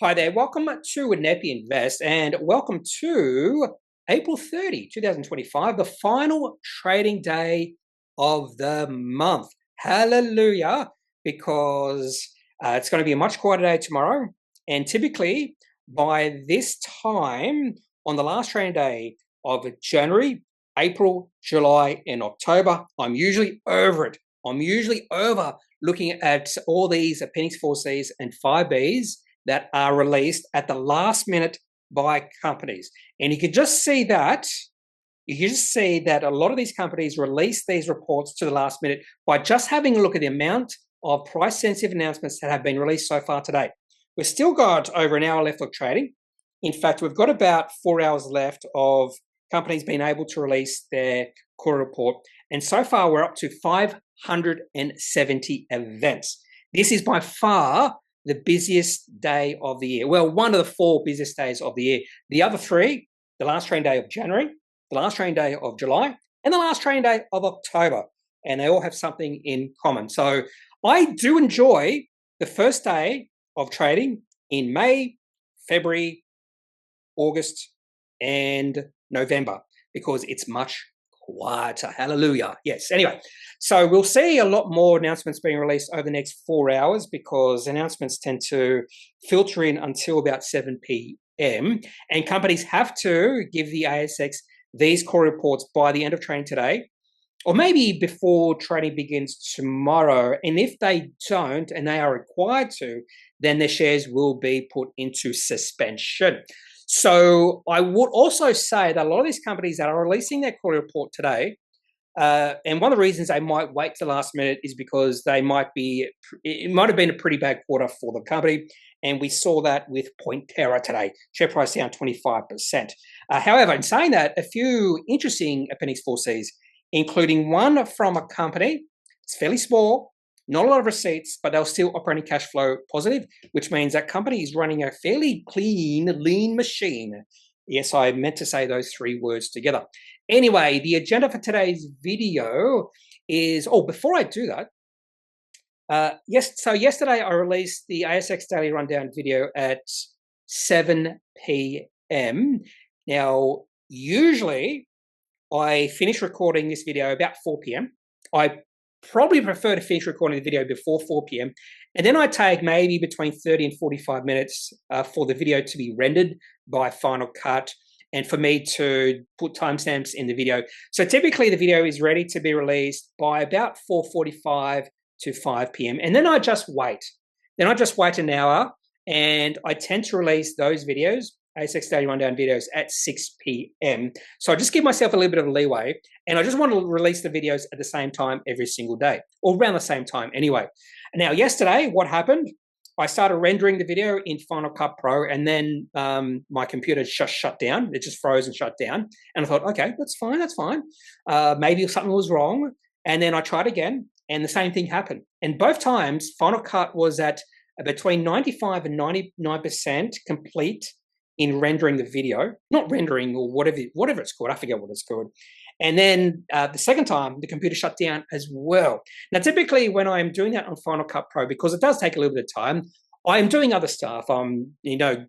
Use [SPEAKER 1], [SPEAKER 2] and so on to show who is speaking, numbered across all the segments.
[SPEAKER 1] Hi there, welcome to Kneppy Invest and welcome to April 30, 2025, the final trading day of the month. Hallelujah, because it's going to be a much quieter day tomorrow. And typically by this time on the last trading day of January, April, July, and October, I'm usually over it. I'm usually over looking at all these Appendix 4Cs and 5Bs that are released at the last minute by companies. And you can just see that, a lot of these companies release these reports to the last minute by just having a look at the amount of price-sensitive announcements that have been released so far today. We've still got over an hour left of trading. In fact, we've got about 4 hours left of companies being able to release their quarter report. And so far, we're up to 570 events. This is by far the busiest day of the year. Well, one of the 4 busiest days of the year. The other 3, the last trading day of January, the last trading day of July, and the last trading day of October. And they all have something in common. So I do enjoy the first day of trading in May, February, August, and November because it's much quieter. Hallelujah. Yes. Anyway, so we'll see a lot more announcements being released over the next 4 hours because announcements tend to filter in until about 7 p.m. And companies have to give the ASX these core reports by the end of trading today, or maybe before trading begins tomorrow. And if they don't, and they are required to, then their shares will be put into suspension. So I would also say that a lot of these companies that are releasing their quarterly report today, and one of the reasons they might wait to the last minute is because it might have been a pretty bad quarter for the company. And we saw that with Pointerra today, share price down 25%. However, in saying that, a few interesting Appendix 4Cs, including one from a company, it's fairly small, not a lot of receipts, but they're still operating cash flow positive, which means that company is running a fairly clean, lean machine. Yes, I meant to say those 3 words together. Anyway, the agenda for today's video is, before I do that, yesterday I released the ASX Daily Rundown video at 7 p.m. Now, usually I finish recording this video about 4 p.m. I probably prefer to finish recording the video before 4 p.m. And then I take maybe between 30 and 45 minutes for the video to be rendered by Final Cut and for me to put timestamps in the video. So typically the video is ready to be released by about 4:45 to 5 p.m. And then I just wait. Then I just wait an hour and I tend to release those videos, ASX Daily Rundown videos, at 6 p.m. So I just give myself a little bit of leeway, and I just want to release the videos at the same time every single day, or around the same time anyway. Now, yesterday, what happened? I started rendering the video in Final Cut Pro, and then my computer just shut down. It just froze and shut down. And I thought, okay, that's fine. Maybe something was wrong. And then I tried again, and the same thing happened. And both times, Final Cut was at between 95 and 99% complete in rendering the video, not rendering or whatever it's called. I forget what it's called. And then the second time, the computer shut down as well. Now, typically when I'm doing that on Final Cut Pro, because it does take a little bit of time, I am doing other stuff. I'm,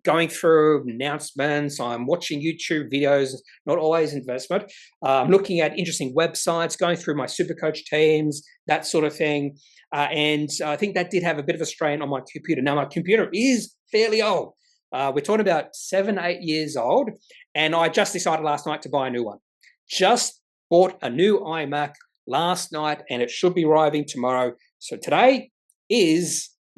[SPEAKER 1] going through announcements. I'm watching YouTube videos, not always investment. I'm looking at interesting websites, going through my Supercoach teams, that sort of thing. And I think that did have a bit of a strain on my computer. Now, my computer is fairly old. We're talking about 7-8 years old, and I just decided last night to buy a new one. Just bought a new iMac last night, and it should be arriving tomorrow. So today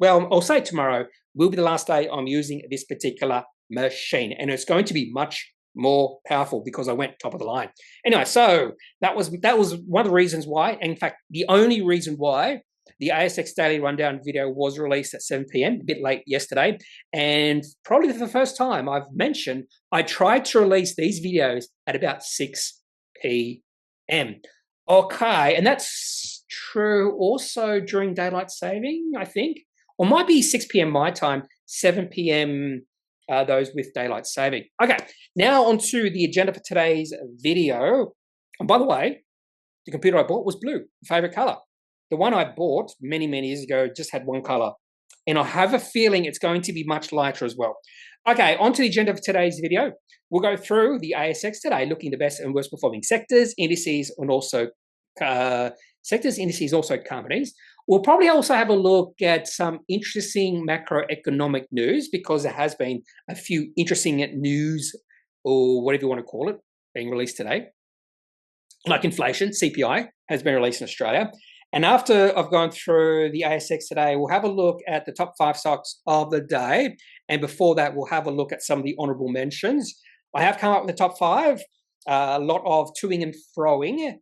[SPEAKER 1] I'll say tomorrow will be the last day I'm using this particular machine, and it's going to be much more powerful because I went top of the line. Anyway, so that was one of the reasons why, and in fact, the only reason why the ASX Daily Rundown video was released at 7 p.m., a bit late yesterday. And probably for the first time I've mentioned, I tried to release these videos at about 6 p.m. Okay, and that's true also during daylight saving, I think. Or might be 6 p.m. my time, 7 p.m. Those with daylight saving. Okay, now onto the agenda for today's video. And by the way, the computer I bought was blue, favorite color. The one I bought many, many years ago just had one color, and I have a feeling it's going to be much lighter as well. Okay, on to the agenda for today's video. We'll go through the ASX today, looking at the best and worst performing sectors, indices, and also companies. We'll probably also have a look at some interesting macroeconomic news, because there has been a few interesting news, or whatever you want to call it, being released today. Like inflation, CPI has been released in Australia. And after I've gone through the ASX today, we'll have a look at the top 5 stocks of the day. And before that, we'll have a look at some of the honourable mentions. I have come up with the top 5, a lot of toing and froing,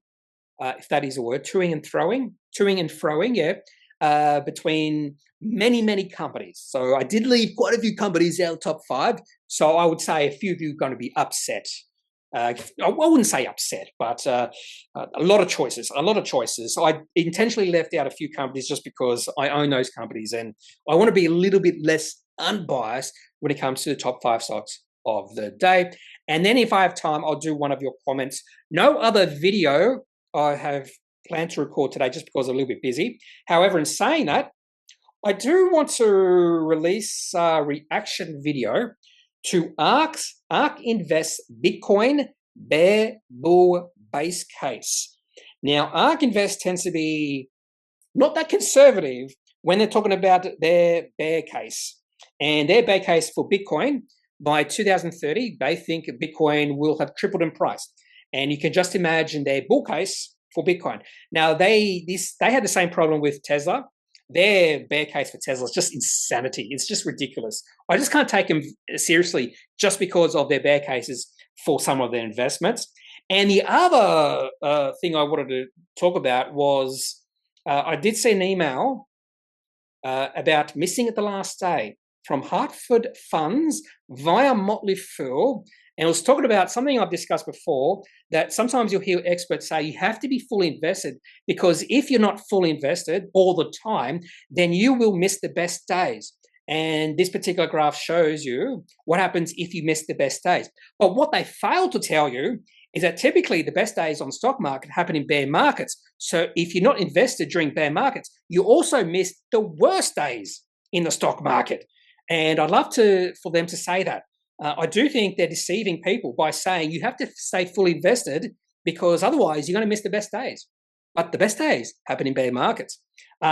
[SPEAKER 1] if that is a word, toing and froing, yeah, between many companies. So I did leave quite a few companies out of the top 5. So I would say a few of you are going to be upset. I wouldn't say upset, but a lot of choices. So I intentionally left out a few companies just because I own those companies, and I want to be a little bit less unbiased when it comes to the top 5 stocks of the day. And then if I have time, I'll do one of your comments. No other video I have planned to record today just because I'm a little bit busy. However, in saying that, I do want to release a reaction video to ARK Invest Bitcoin Bear Bull Base Case. Now, ARK Invest tends to be not that conservative when they're talking about their bear case. And their bear case for Bitcoin, by 2030, they think Bitcoin will have tripled in price. And you can just imagine their bull case for Bitcoin. Now, they had the same problem with Tesla. Their bear case for Tesla is just insanity. It's just ridiculous. I just can't take them seriously just because of their bear cases for some of their investments. And the other thing I wanted to talk about was I did see an email about missing at the last day from Hartford Funds via Motley Fool. And I was talking about something I've discussed before, that sometimes you'll hear experts say you have to be fully invested, because if you're not fully invested all the time, then you will miss the best days. And this particular graph shows you what happens if you miss the best days. But what they fail to tell you is that typically the best days on the stock market happen in bear markets. So if you're not invested during bear markets, you also miss the worst days in the stock market. And I'd love for them to say that. I do think they're deceiving people by saying you have to stay fully invested, because otherwise you're going to miss the best days. But the best days happen in bear markets.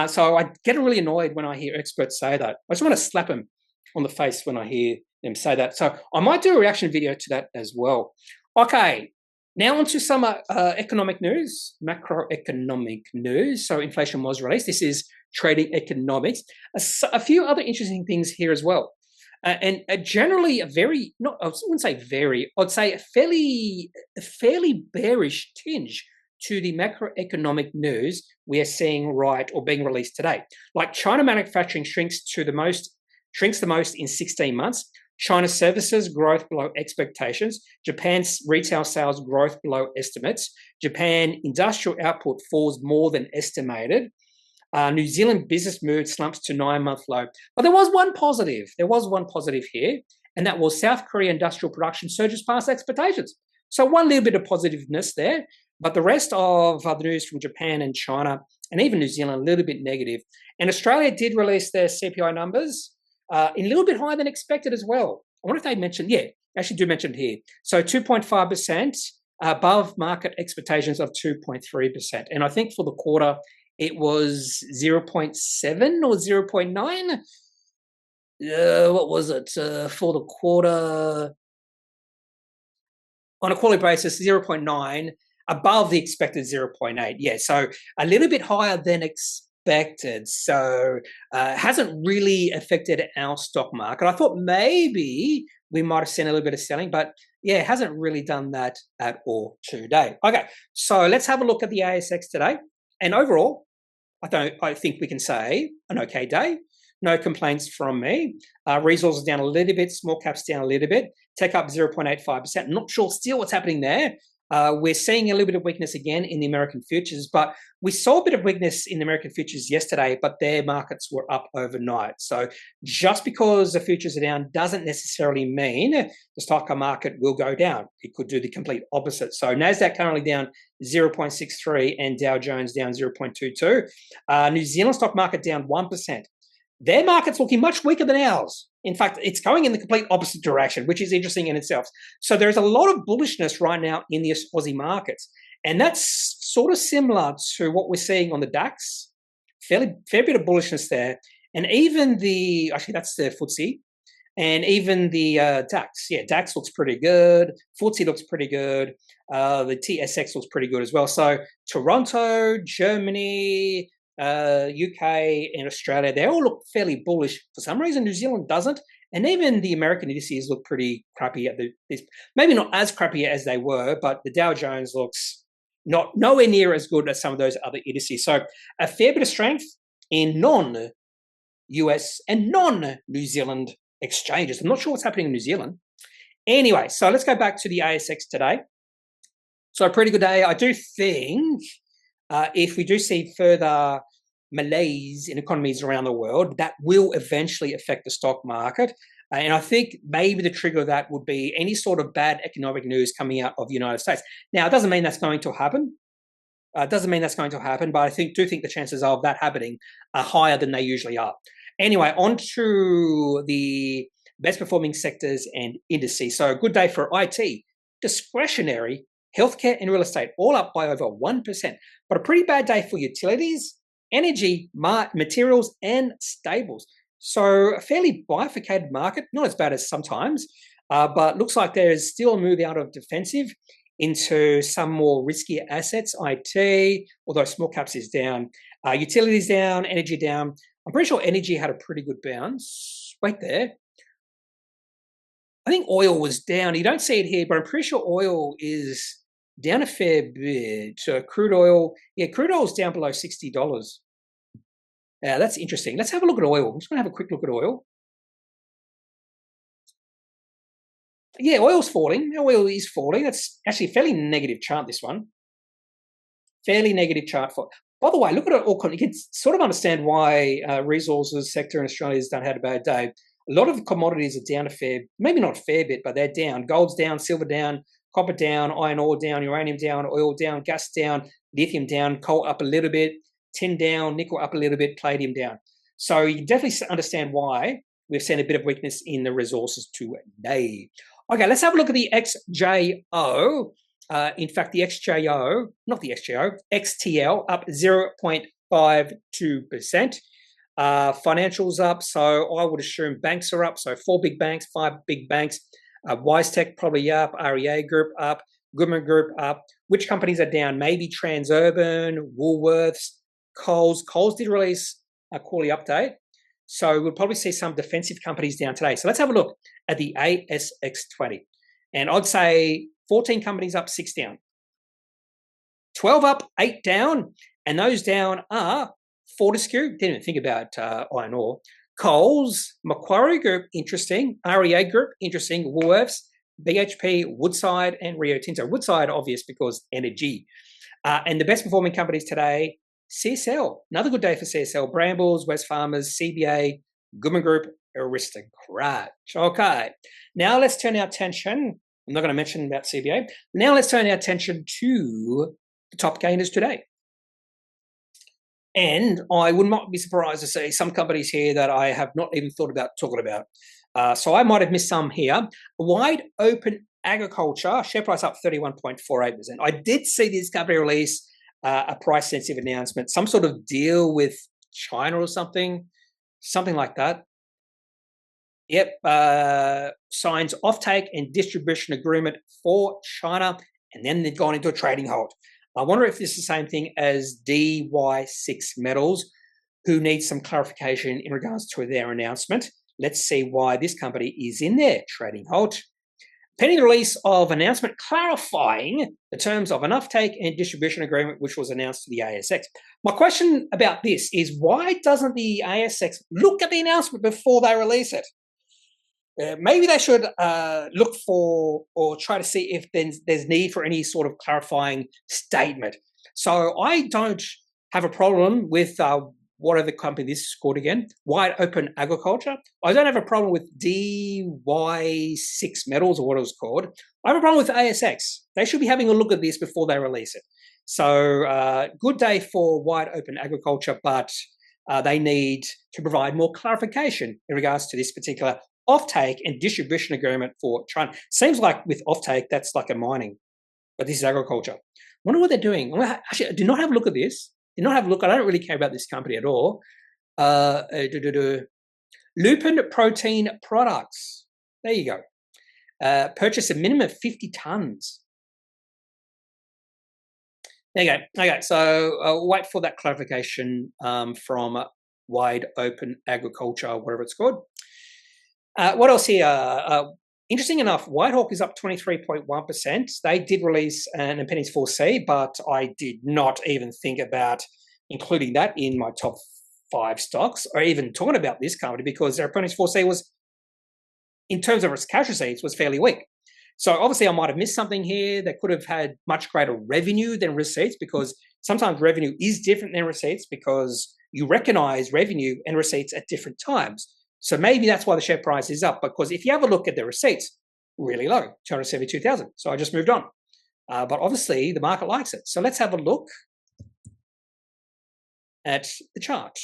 [SPEAKER 1] So I get really annoyed when I hear experts say that. I just want to slap them on the face when I hear them say that. So I might do a reaction video to that as well. Okay, now on to some economic news, macroeconomic news. So inflation was released. This is trading economics. A few other interesting things here as well. And generally I wouldn't say very, I'd say a fairly bearish tinge to the macroeconomic news we are seeing being released today. Like China manufacturing shrinks the most in 16 months. China services growth below expectations. Japan's retail sales growth below estimates. Japan industrial output falls more than estimated. New Zealand business mood slumps to 9-month low. But there was one positive. Here, and that was South Korea industrial production surges past expectations. So one little bit of positiveness there, but the rest of the news from Japan and China and even New Zealand a little bit negative. And Australia did release their CPI numbers a little bit higher than expected as well. I wonder if they mentioned, actually do mention it here. So 2.5% above market expectations of 2.3%. And I think for the quarter, it was 0.7 or 0.9. What was it for the quarter? On a quarterly basis, 0.9 above the expected 0.8. Yeah, so a little bit higher than expected. So hasn't really affected our stock market. I thought maybe we might have seen a little bit of selling, but yeah, it hasn't really done that at all today. Okay, so let's have a look at the ASX today. And overall, I think we can say an okay day. No complaints from me. Resources down a little bit, small caps down a little bit. Tech up 0.85%. Not sure still what's happening there. We're seeing a little bit of weakness again in the American futures, but we saw a bit of weakness in the American futures yesterday, but their markets were up overnight. So just because the futures are down doesn't necessarily mean the stock market will go down. It could do the complete opposite. So NASDAQ currently down 0.63 and Dow Jones down 0.22. New Zealand stock market down 1%. their market's looking much weaker than ours. In fact, it's going in the complete opposite direction, which is interesting in itself. So there's a lot of bullishness right now in the Aussie markets. And that's sort of similar to what we're seeing on the DAX. Fair bit of bullishness there. And even actually that's the FTSE. And even the DAX. Yeah, DAX looks pretty good. FTSE looks pretty good. The TSX looks pretty good as well. So Toronto, Germany, UK and Australia, they all look fairly bullish. For some reason, New Zealand doesn't. And even the American indices look pretty crappy. Maybe not as crappy as they were, but the Dow Jones looks nowhere near as good as some of those other indices. So a fair bit of strength in non-US and non-New Zealand exchanges. I'm not sure what's happening in New Zealand. Anyway, so let's go back to the ASX today. So a pretty good day. I do think if we do see further malaise in economies around the world, that will eventually affect the stock market. And I think maybe the trigger of that would be any sort of bad economic news coming out of the United States. Now, it doesn't mean that's going to happen. But I do think the chances of that happening are higher than they usually are. Anyway, on to the best performing sectors and indices. So a good day for IT, discretionary, healthcare and real estate, all up by over 1%. But a pretty bad day for utilities, energy, materials and stables. So a fairly bifurcated market, not as bad as sometimes, but looks like there is still a move out of defensive into some more riskier assets, IT, although small caps is down. Utilities down, energy down. I'm pretty sure energy had a pretty good bounce. Wait there. I think oil was down. You don't see it here, but I'm pretty sure oil is down a fair bit. Crude oil is down below $60. Yeah, that's interesting. Let's have a look at oil. I'm just going to have a quick look at oil. Yeah, oil's falling. Oil is falling. That's actually a fairly negative chart, this one. Fairly negative chart. By the way, look at it all. You can sort of understand why resources sector in Australia has had a bad day. A lot of the commodities are down maybe not a fair bit, but they're down. Gold's down, silver down, copper down, iron ore down, uranium down, oil down, gas down, lithium down, coal up a little bit, tin down, nickel up a little bit, palladium down. So you can definitely understand why we've seen a bit of weakness in the resources today. Okay, let's have a look at the XJO. In fact, the XJO, not the XJO, XTL up 0.52%. Financials up, so I would assume banks are up. So 4 big banks, 5 big banks. WiseTech probably up, REA Group up, Goodman Group up. Which companies are down? Maybe Transurban, Woolworths, Coles. Coles did release a quarterly update. So we'll probably see some defensive companies down today. So let's have a look at the ASX 20. And I'd say 14 companies up, 6 down. 12 up, 8 down. And those down are Fortescue, didn't even think about iron ore. Coles, Macquarie Group, interesting. REA Group, interesting. Woolworths, BHP, Woodside, and Rio Tinto. Woodside, obvious because energy. And the best performing companies today, CSL. Another good day for CSL. Brambles, Wesfarmers, CBA, Goodman Group, Aristocrat. Okay. Now let's turn our attention. I'm not going to mention about CBA. Now let's turn our attention to the top gainers today. And I would not be surprised to see some companies here that I have not even thought about talking about. So I might have missed some here. Wide Open Agriculture, share price up 31.48%. I did see this company release a price-sensitive announcement, some sort of deal with China or something like that. Yep, signs offtake and distribution agreement for China, and then they've gone into a trading halt. I wonder if this is the same thing as DY6 Metals, who needs some clarification in regards to their announcement. Let's see why this company is in their trading halt. Pending the release of announcement clarifying the terms of an offtake and distribution agreement, which was announced to the ASX. My question about this is, why doesn't the ASX look at the announcement before they release it? Maybe they should look for or try to see if there's need for any sort of clarifying statement. So I don't have a problem with whatever company this is called again, Wide Open Agriculture. I don't have a problem with DY6 Metals or what it was called. I have a problem with ASX. They should be having a look at this before they release it. So good day for Wide Open Agriculture, but they need to provide more clarification in regards to this particular offtake and distribution agreement for China. Seems like with offtake, that's like a mining, but this is agriculture. Wonder what they're doing. Actually, do not have a look at this. Do not have a look. I don't really care about this company at all. Lupin Protein Products. There you go. Purchase a minimum of 50 tons. There you go. Okay, so wait for that clarification from Wide Open Agriculture, whatever it's called. What else here? Interesting enough, Whitehawk is up 23.1%. They did release an Appendix 4C, but I did not even think about including that in my top 5 stocks, or even talking about this company, because their Appendix 4C was, in terms of its cash receipts, was fairly weak. So obviously I might have missed something here. They could have had much greater revenue than receipts, because sometimes revenue is different than receipts because you recognize revenue and receipts at different times. So maybe that's why the share price is up, because if you have a look at the receipts, really low, 272,000. So I just moved on. But obviously the market likes it. So let's have a look at the chart.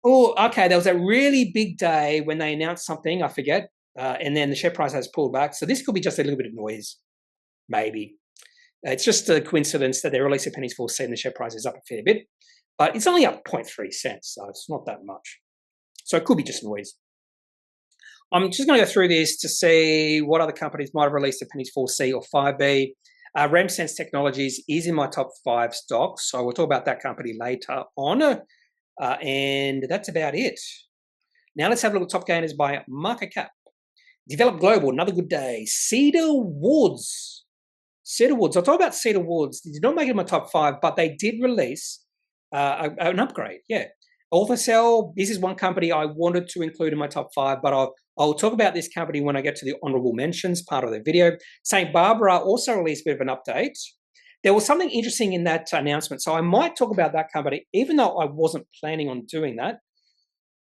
[SPEAKER 1] Oh, okay. There was a really big day when they announced something, I forget, and then the share price has pulled back. So this could be just a little bit of noise, maybe. It's just a coincidence that they released Appendix 4C and the share price is up a fair bit. But it's only up 0.3 cents, so it's not that much. So it could be just noise. I'm just going to go through this to see what other companies might have released Appendix 4C or 5B. RemSense Technologies is in my top 5 stocks, so we'll talk about that company later on. And that's about it. Now let's have a look at top gainers by market cap. Developed Global, another good day. Cedar Woods. I'll talk about Cedar Woods. They did not make it in my top 5, but they did release an upgrade, yeah. Orthocell, this is one company I wanted to include in my top 5, but I'll talk about this company when I get to the honorable mentions part of the video. St. Barbara also released a bit of an update. There was something interesting in that announcement, so I might talk about that company, even though I wasn't planning on doing that.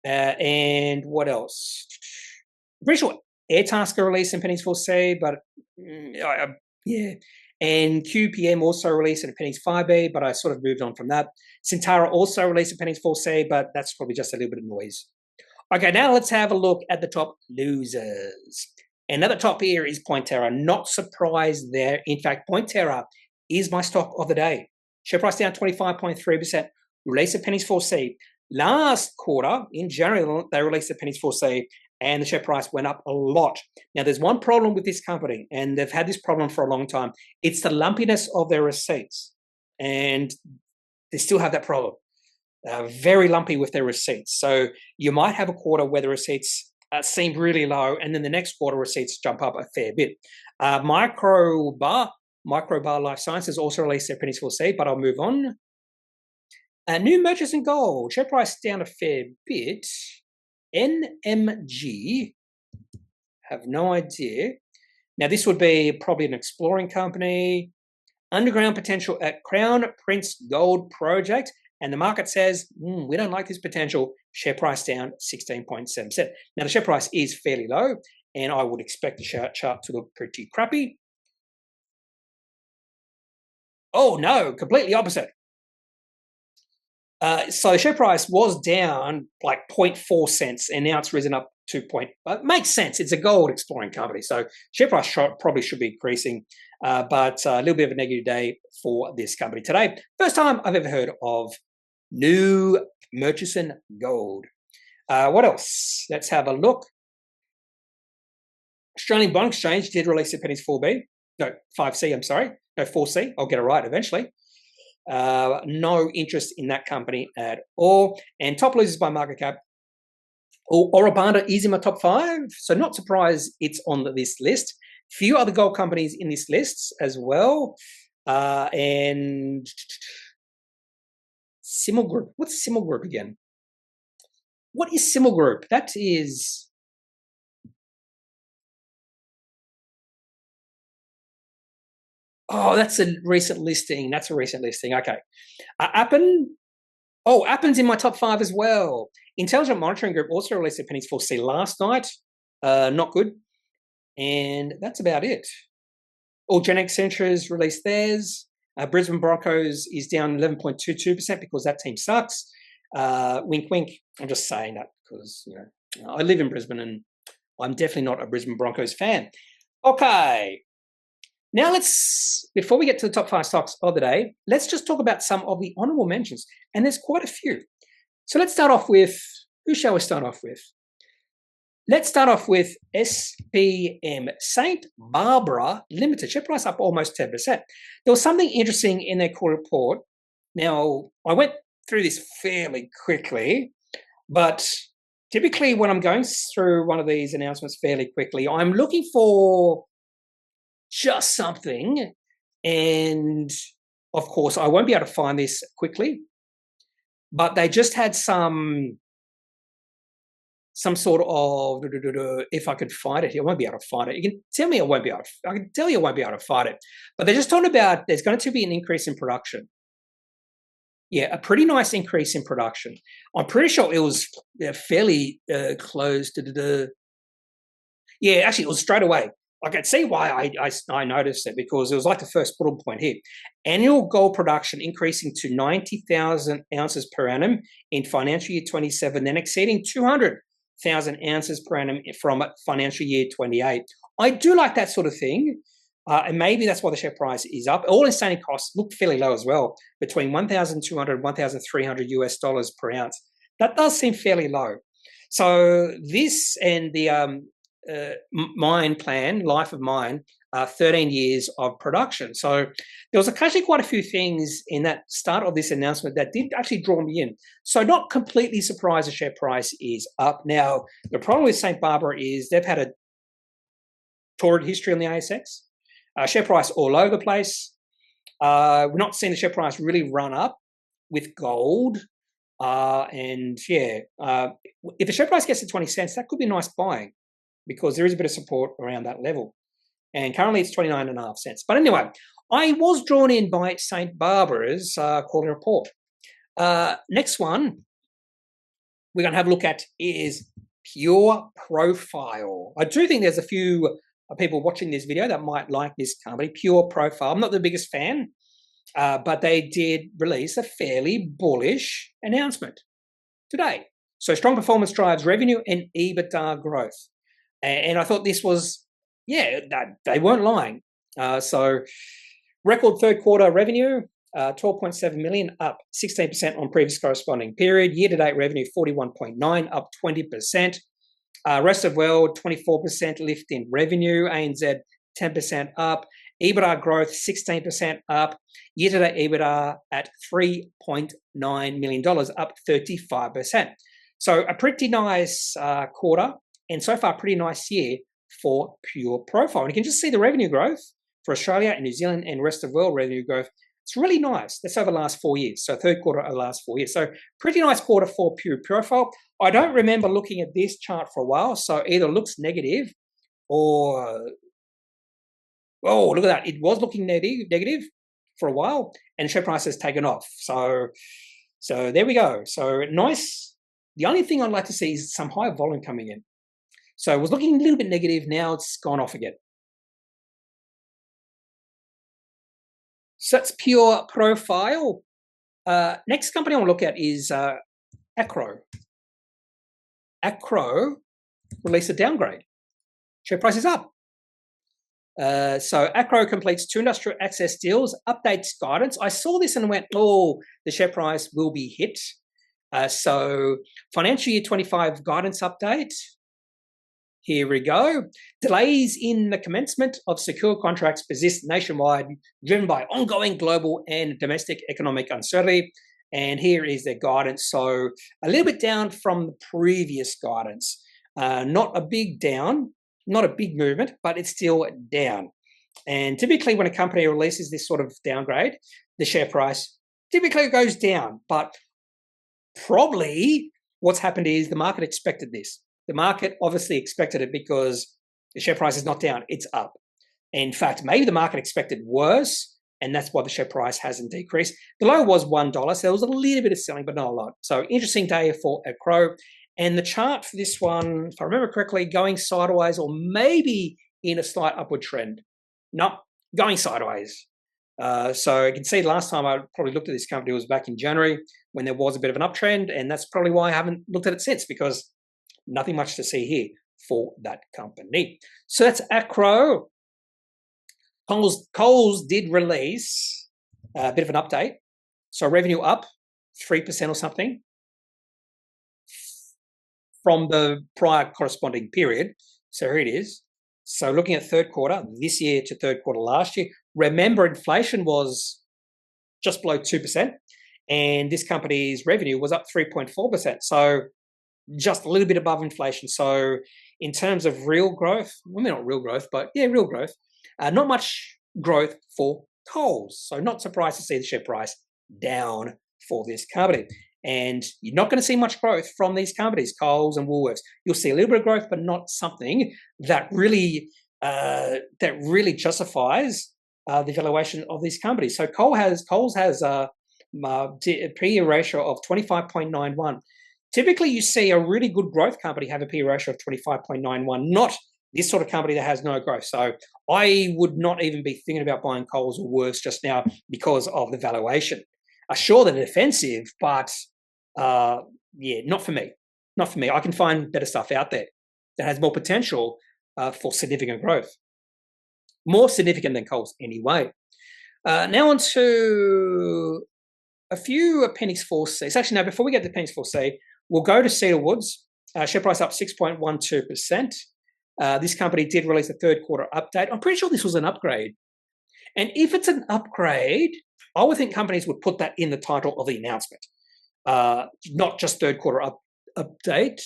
[SPEAKER 1] And what else? I'm pretty sure Airtasker released Appendix 4C, but yeah. And QPM also released an Appendix 5B, but I sort of moved on from that. Centara also released Appendix 4C, but that's probably just a little bit of noise. Okay, now let's have a look at the top losers. And at the top here is Pointerra. Not surprised there. In fact, Pointerra is my stock of the day. Share price down 25.3%. Release Appendix 4C. Last quarter, in January, they released Appendix 4C, and the share price went up a lot. Now, there's one problem with this company, and they've had this problem for a long time. It's the lumpiness of their receipts, and they still have that problem. They're very lumpy with their receipts. So you might have a quarter where the receipts seem really low, and then the next quarter receipts jump up a fair bit. Microbar Life Sciences also released their Appendix 4C, but I'll move on. New Merchants in Gold, share price down a fair bit. NMG, have no idea. Now, this would be probably an exploring company. Underground potential at Crown Prince Gold Project. And the market says, we don't like this potential. Share price down 16.7%. Now, the share price is fairly low, and I would expect the chart to look pretty crappy. Oh, no, completely opposite. So the share price was down like 0.4 cents, and now it's risen up to makes sense. It's a gold exploring company, so share price probably should be increasing, but a little bit of a negative day for this company today. First time I've ever heard of New Murchison Gold. What else? Let's have a look. Australian Bond Exchange did release Appendix 4B. No, 5C, I'm sorry. No, 4C. I'll get it right eventually. No interest in that company at all. And top losers by market cap. Banda is in my top 5, so not surprised it's on this list. Few other gold companies in this list as well. And Simmel Group. What's Simmel Group again? What is Simmel Group? That is... Oh, that's a recent listing. Okay. Appen. Oh, Appen's in my top 5 as well. Intelligent Monitoring Group also released Appendix 4C last night. Not good. And that's about it. All Genex Centres released theirs. Brisbane Broncos is down 11.22% because that team sucks. Wink, wink. I'm just saying that because, you know, I live in Brisbane and I'm definitely not a Brisbane Broncos fan. Okay. Now before we get to the top 5 stocks of the day, let's just talk about some of the honorable mentions. And there's quite a few. So let's start off with, who shall we start off with? Let's start off with SPM, St. Barbara Limited. Share price up almost 10%. There was something interesting in their core report. Now, I went through this fairly quickly, but typically when I'm going through one of these announcements fairly quickly, I'm looking for just something. And of course, I won't be able to find this quickly, but they just had some sort of, if I could find it, I won't be able to find it. You can tell me I can tell you I won't be able to find it. But they're just talking about there's going to be an increase in production. Yeah, a pretty nice increase in production. I'm pretty sure it was fairly close to yeah, actually, it was straight away. I can see why I noticed it, because it was like the first bullet point here. Annual gold production increasing to 90,000 ounces per annum in financial year 27, then exceeding 200,000 ounces per annum from financial year 28. I do like that sort of thing, and maybe that's why the share price is up. All-in sustaining costs look fairly low as well, between $1,200 and $1,300 US dollars per ounce. That does seem fairly low. So this and the mine plan, life of mine, 13 years of production. So there was actually quite a few things in that start of this announcement that did actually draw me in. So not completely surprised the share price is up. Now, the problem with St. Barbara is they've had a torrid history on the ASX. Share price all over the place. We're not seeing the share price really run up with gold. And yeah, if the share price gets to 20 cents, that could be a nice buying, because there is a bit of support around that level. And currently it's 29.5 cents. But anyway, I was drawn in by St. Barbara's quarterly report. Next one we're going to have a look at is Pureprofile. I do think there's a few people watching this video that might like this company, Pureprofile. I'm not the biggest fan, but they did release a fairly bullish announcement today. So strong performance drives revenue and EBITDA growth. And I thought this was, yeah, they weren't lying. So record third quarter revenue, 12.7 million, up 16% on previous corresponding period. Year-to-date revenue, 41.9, up 20%. Rest of world, 24% lift in revenue. ANZ, 10% up. EBITDA growth, 16% up. Year-to-date EBITDA at $3.9 million, up 35%. So a pretty nice quarter, and so far pretty nice year for Pureprofile. And you can just see the revenue growth for Australia and New Zealand and rest of world revenue growth. It's really nice. That's over the last 4 years. So third quarter of the last 4 years. So pretty nice quarter for Pureprofile. I don't remember looking at this chart for a while. So either looks negative or, oh, look at that. It was looking negative for a while, and share price has taken off. So there we go. So nice. The only thing I'd like to see is some high volume coming in. So it was looking a little bit negative. Now it's gone off again. So that's Pureprofile. Next company I want to look at is Acrow. Acrow released a downgrade. Share price is up. So Acrow completes 2 industrial access deals, updates guidance. I saw this and went, oh, the share price will be hit. So financial year 25 guidance update. Here we go. Delays in the commencement of secure contracts persist nationwide, driven by ongoing global and domestic economic uncertainty. And here is their guidance. So a little bit down from the previous guidance. Not a big down, not a big movement, but it's still down. And typically when a company releases this sort of downgrade, the share price typically goes down. But probably what's happened is the market expected this. The market obviously expected it because the share price is not down, it's up. In fact, maybe the market expected worse, and that's why the share price hasn't decreased. The low was $1, so there was a little bit of selling, but not a lot. So interesting day for Acrow. And the chart for this one, if I remember correctly, going sideways or maybe in a slight upward trend. No, going sideways. So you can see last time I probably looked at this company was back in January when there was a bit of an uptrend, and that's probably why I haven't looked at it since, because nothing much to see here for that company. So that's Acrow. Coles did release a bit of an update. So revenue up 3% or something from the prior corresponding period. So here it is. So looking at third quarter this year to third quarter last year, remember inflation was just below 2%, and this company's revenue was up 3.4%. So just a little bit above inflation. So in terms of real growth, well, not real growth, but yeah, real growth, not much growth for Coles. So not surprised to see the share price down for this company. And you're not going to see much growth from these companies, Coles and Woolworths. You'll see a little bit of growth, but not something that really justifies the valuation of these companies. So Coles has a PE ratio of 25.91. Typically, you see a really good growth company have a PE ratio of 25.91, not this sort of company that has no growth. So I would not even be thinking about buying Coles or Woolworths just now because of the valuation. Sure, they're defensive, but yeah, not for me. Not for me. I can find better stuff out there that has more potential for significant growth. More significant than Coles anyway. Now on to a few Appendix 4Cs. Actually, no, before we get to Appendix 4C, we'll go to Cedar Woods. Share price up 6.12%. This company did release a third quarter update. I'm pretty sure this was an upgrade. And if it's an upgrade, I would think companies would put that in the title of the announcement, not just third quarter update.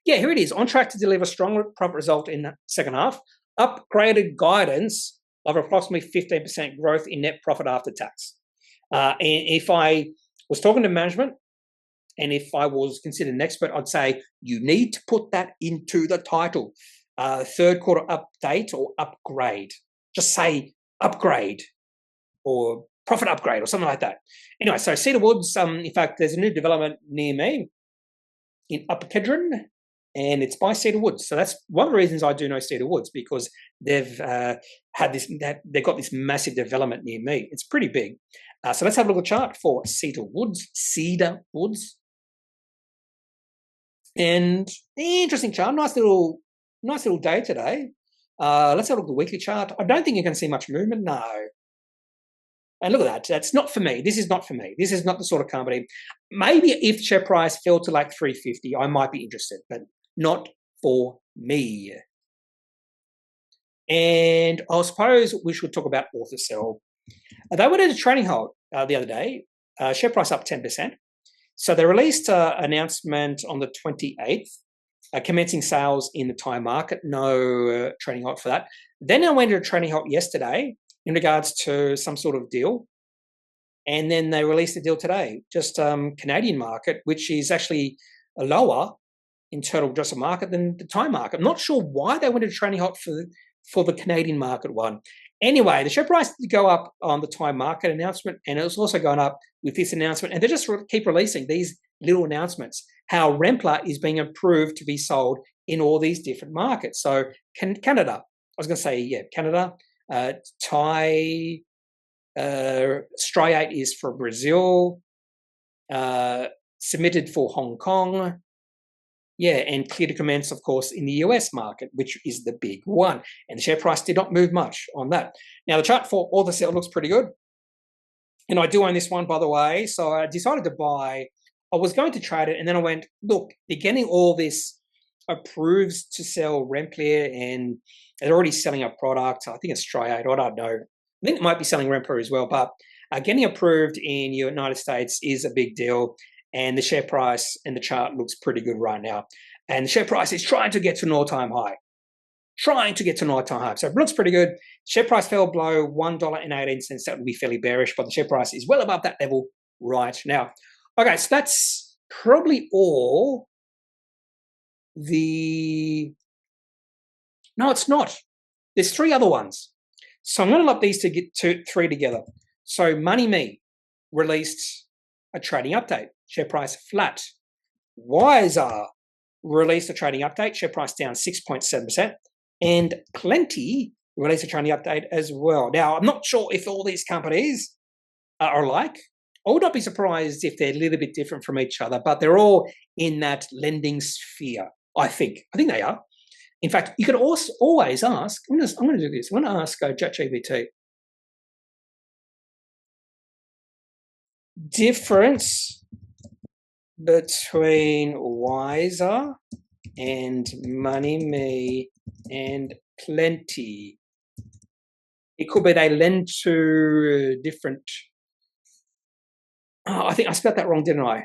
[SPEAKER 1] Yeah, here it is. On track to deliver strong profit result in the second half. Upgraded guidance of approximately 15% growth in net profit after tax. And if I was talking to management and if I was considered an expert, I'd say you need to put that into the title. Third quarter update or upgrade. Just say upgrade or profit upgrade or something like that. Anyway, so Cedar Woods, in fact, there's a new development near me in Upper Kedron, and it's by Cedar Woods. So that's one of the reasons I do know Cedar Woods, because they've they've got this massive development near me. It's pretty big. So let's have a look at the chart for Cedar Woods. And interesting chart, nice little day today. Let's have a look at the weekly chart. I don't think you can see much movement, no. And look at that. That's not for me. This is not for me. This is not the sort of company. Maybe if the share price fell to like 350, I might be interested, but not for me. And I suppose we should talk about Orthocell. They went into training hold the other day. Share price up 10%. So they released an announcement on the 28th, commencing sales in the Thai market. No training hold for that. Then I went into a training hold yesterday in regards to some sort of deal. And then they released a deal today, just Canadian market, which is actually a lower in total addressable market than the Thai market. I'm not sure why they went into training hold for the Canadian market one. Anyway, the share price did go up on the Thai market announcement, and it was also going up with this announcement. And they just keep releasing these little announcements, how Rempler is being approved to be sold in all these different markets. So Canada, I was going to say, yeah, Canada, Thai, Striate is for Brazil, submitted for Hong Kong, yeah, and clear to commence, of course, in the US market, which is the big one. And the share price did not move much on that. Now, the chart for Orthocell looks pretty good. And I do own this one, by the way. So I decided to buy. I was going to trade it, and then I went, look, they're getting all this approves to sell Rempler, and they're already selling a product. I think it's Striate. I don't know. I think it might be selling Rempler as well. But getting approved in the United States is a big deal. And the share price and the chart looks pretty good right now. And the share price is trying to get to an all-time high. So it looks pretty good. Share price fell below $1.18. That would be fairly bearish, but the share price is well above that level right now. Okay, so that's probably all the... No, it's not. There's three other ones. So I'm going to lump these three together. So MonyeMe released a trading update. Share price flat. Wisr released a trading update. Share price down 6.7%. And Plenti release a trading update as well. Now, I'm not sure if all these companies are alike. I would not be surprised if they're a little bit different from each other, but they're all in that lending sphere, I think. I think they are. In fact, you could also always ask, I'm going to do this. I'm going to ask ChatGPT. Difference between Wisr and MonyeMe and Plenti. It could be they lend to different. Oh, I think I spelled that wrong, didn't I?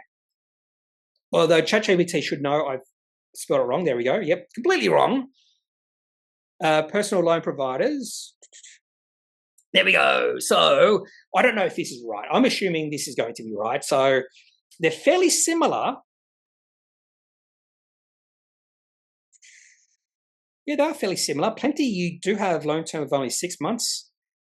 [SPEAKER 1] Although ChatGPT should know I've spelled it wrong. There we go. Yep, completely wrong. Personal loan providers. There we go. So I don't know if this is right. I'm assuming this is going to be right. So they're fairly similar. Yeah, they are fairly similar. Plenti, you do have loan term of only 6 months.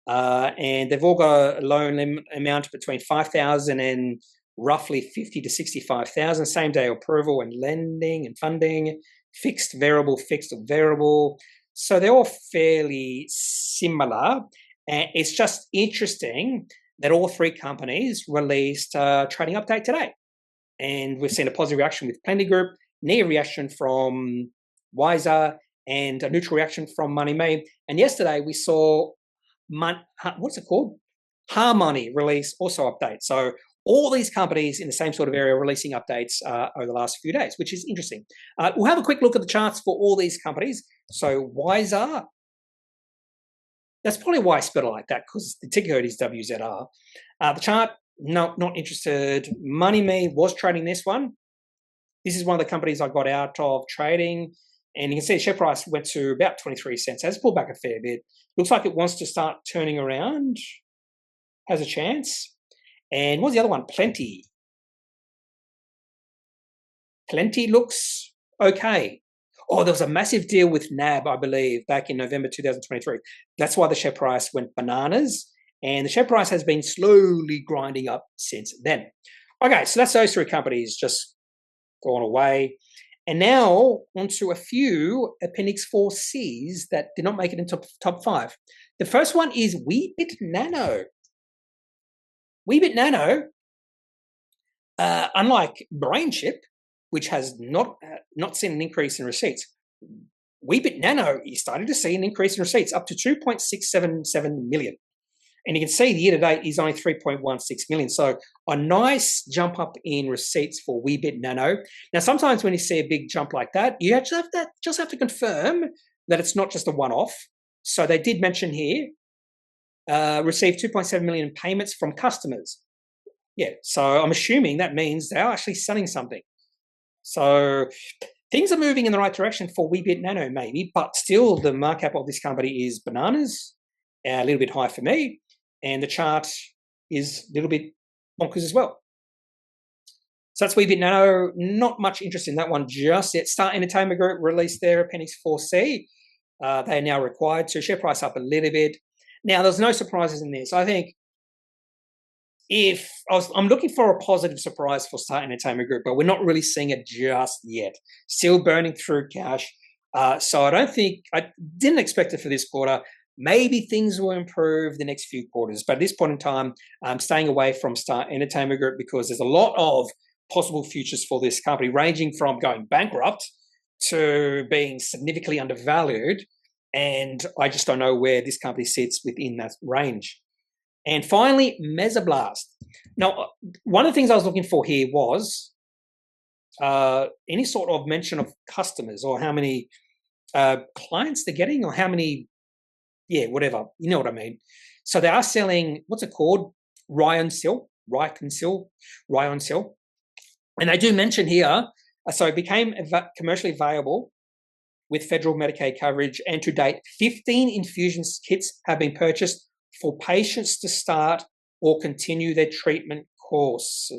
[SPEAKER 1] And they've all got a loan amount between 5,000 and roughly 50 to 65,000. Same day approval and lending and funding, fixed, variable, fixed or variable. So they're all fairly similar. And it's just interesting that all three companies released a trading update today. And we've seen a positive reaction with Plenti Group, negative reaction from Wisr, and a neutral reaction from MonyeMe. And yesterday we saw, what's it called? Harmoney release also update. So all these companies in the same sort of area releasing updates over the last few days, which is interesting. We'll have a quick look at the charts for all these companies. So Wisr, that's probably why I spelled it like that, because the ticker code is WZR. The chart, no, not interested. MonyeMe was trading this one. This is one of the companies I got out of trading. And you can see the share price went to about 23 cents. Has pulled back a fair bit. Looks like it wants to start turning around. Has a chance. And what's the other one? Plenti. Plenti looks okay. Oh, there was a massive deal with NAB, I believe, back in November 2023. That's why the share price went bananas. And the share price has been slowly grinding up since then. Okay, so that's those three companies just gone away. And now onto a few Appendix 4Cs that did not make it into top 5. The first one is Weebit Nano. Weebit Nano, unlike BrainChip, which has not seen an increase in receipts, Weebit Nano is starting to see an increase in receipts up to 2.677 million. And you can see the year-to-date is only 3.16 million. So a nice jump up in receipts for Weebit Nano. Now, sometimes when you see a big jump like that, you just have to confirm that it's not just a one-off. So they did mention here, received 2.7 million in payments from customers. Yeah, so I'm assuming that means they're actually selling something. So things are moving in the right direction for Weebit Nano maybe, but still the market cap of this company is bananas, a little bit high for me. And the chart is a little bit bonkers as well. So that's Weebit Nano. Not much interest in that one just yet. Star Entertainment Group released their Appendix 4C. They are now required to. Share price up a little bit. Now, there's no surprises in this. I think I'm looking for a positive surprise for Star Entertainment Group, but we're not really seeing it just yet. Still burning through cash. So I didn't expect it for this quarter. Maybe things will improve the next few quarters, but at this point in time, I'm staying away from Star Entertainment Group because there's a lot of possible futures for this company, ranging from going bankrupt to being significantly undervalued, and I just don't know where this company sits within that range. And finally, Mesoblast. Now, one of the things I was looking for here was any sort of mention of customers or how many clients they're getting or how many. Yeah, whatever. You know what I mean. So they are selling, what's it called? RemSense. And they do mention here, so it became commercially viable with federal Medicaid coverage. And to date, 15 infusion kits have been purchased for patients to start or continue their treatment course.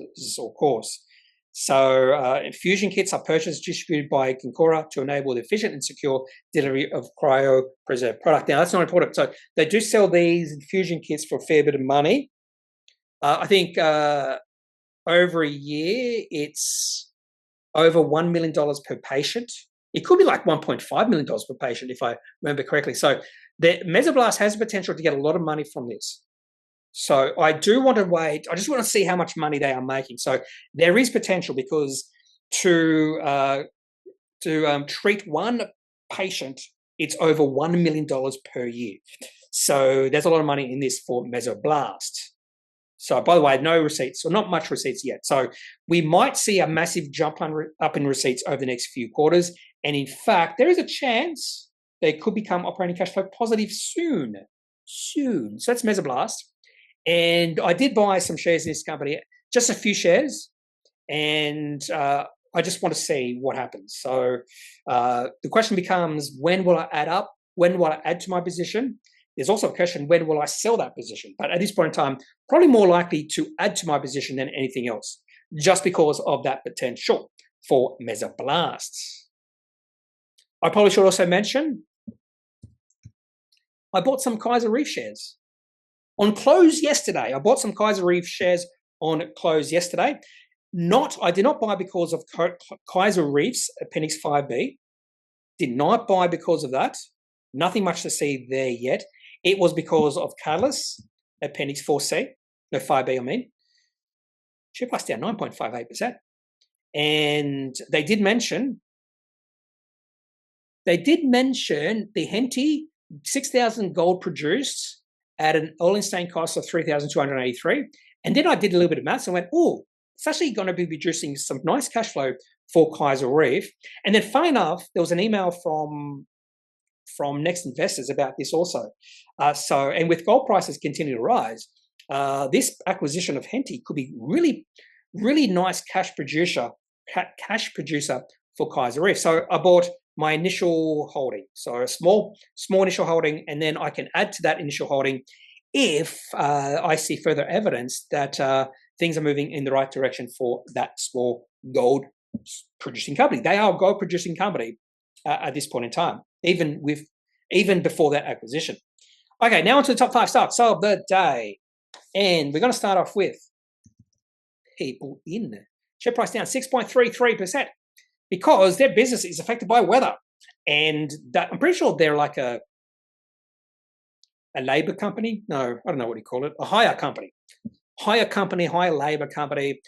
[SPEAKER 1] So infusion kits are purchased, distributed by Concora to enable the efficient and secure delivery of cryopreserved product. Now, that's not important. So they do sell these infusion kits for a fair bit of money. I think over a year, it's over $1 million per patient. It could be like $1.5 million per patient, if I remember correctly. So The Mesoblast has the potential to get a lot of money from this. So I do want to wait. I just want to see how much money they are making. So there is potential because to treat one patient, it's over $1 million per year. So there's a lot of money in this for Mesoblast. So by the way, no receipts, or not much receipts yet. So we might see a massive jump up in receipts over the next few quarters. And in fact, there is a chance they could become operating cash flow positive soon. So that's Mesoblast. And I did buy some shares in this company, just a few shares. And I just want to see what happens. So the question becomes, when will I add up? When will I add to my position? There's also a question, when will I sell that position? But at this point in time, probably more likely to add to my position than anything else, just because of that potential for Mesoblast. I probably should also mention, I bought some Kaiser Reef shares. On close yesterday, I bought some Kaiser Reef shares on close yesterday. I did not buy because of Kaiser Reef's Appendix 5B. Did not buy because of that. Nothing much to see there yet. It was because of Catalyst, Appendix 4C, no 5B I mean. Share price down 9.58%. And they did mention the Henty 6,000 gold produced at an all-in sustaining cost of 3,283. And then I did a little bit of maths and went, oh, it's actually going to be producing some nice cash flow for Kaiser Reef. And then funny enough, there was an email from Next Investors about this also. And with gold prices continuing to rise, this acquisition of Henty could be really, really nice cash producer for Kaiser Reef. So I bought my initial holding. So a small initial holding, and then I can add to that initial holding if I see further evidence that things are moving in the right direction for that small gold producing company. They are a gold producing company at this point in time, even before that acquisition. Okay, now on to the top 5 stocks of the day. And we're going to start off with PeopleIn. Share price down 6.33% because their business is affected by weather. And I'm pretty sure they're like a labor company. No, I don't know what you call it. A hire company, hire labor company.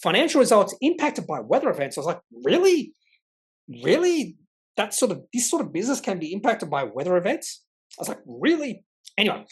[SPEAKER 1] Financial results impacted by weather events. I was like, really? This sort of business can be impacted by weather events? I was like, really? Anyway,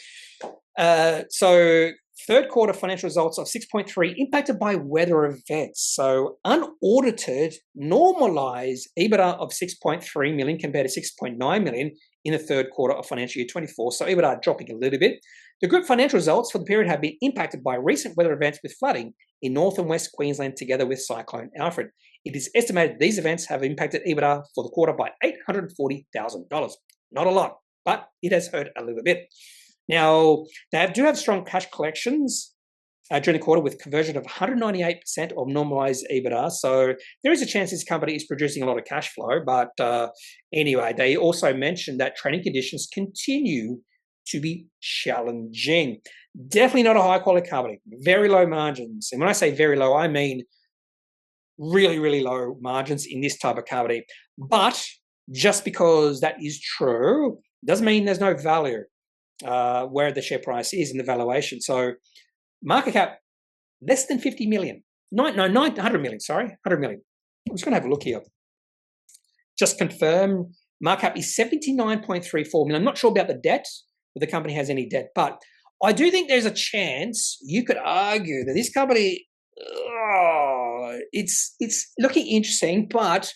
[SPEAKER 1] so third quarter financial results of 6.3 impacted by weather events. So unaudited, normalized EBITDA of 6.3 million compared to 6.9 million in the third quarter of financial year 24. So EBITDA dropping a little bit. The group financial results for the period have been impacted by recent weather events with flooding in North and West Queensland together with Cyclone Alfred. It is estimated these events have impacted EBITDA for the quarter by $840,000. Not a lot, but it has hurt a little bit. Now, they do have strong cash collections during the quarter with conversion of 198% of normalized EBITDA. So there is a chance this company is producing a lot of cash flow. But anyway, they also mentioned that trading conditions continue to be challenging. Definitely not a high quality company. Very low margins. And when I say very low, I mean really, really low margins in this type of company. But just because that is true doesn't mean there's no value where the share price is in the valuation. So market cap less than 50 million. 100 million, sorry, 100 million. I'm just going to have a look here. Just confirm market cap is 79.34 million. I'm not sure about the debt, but the company has any debt. But I do think there's a chance you could argue that this company, it's looking interesting, but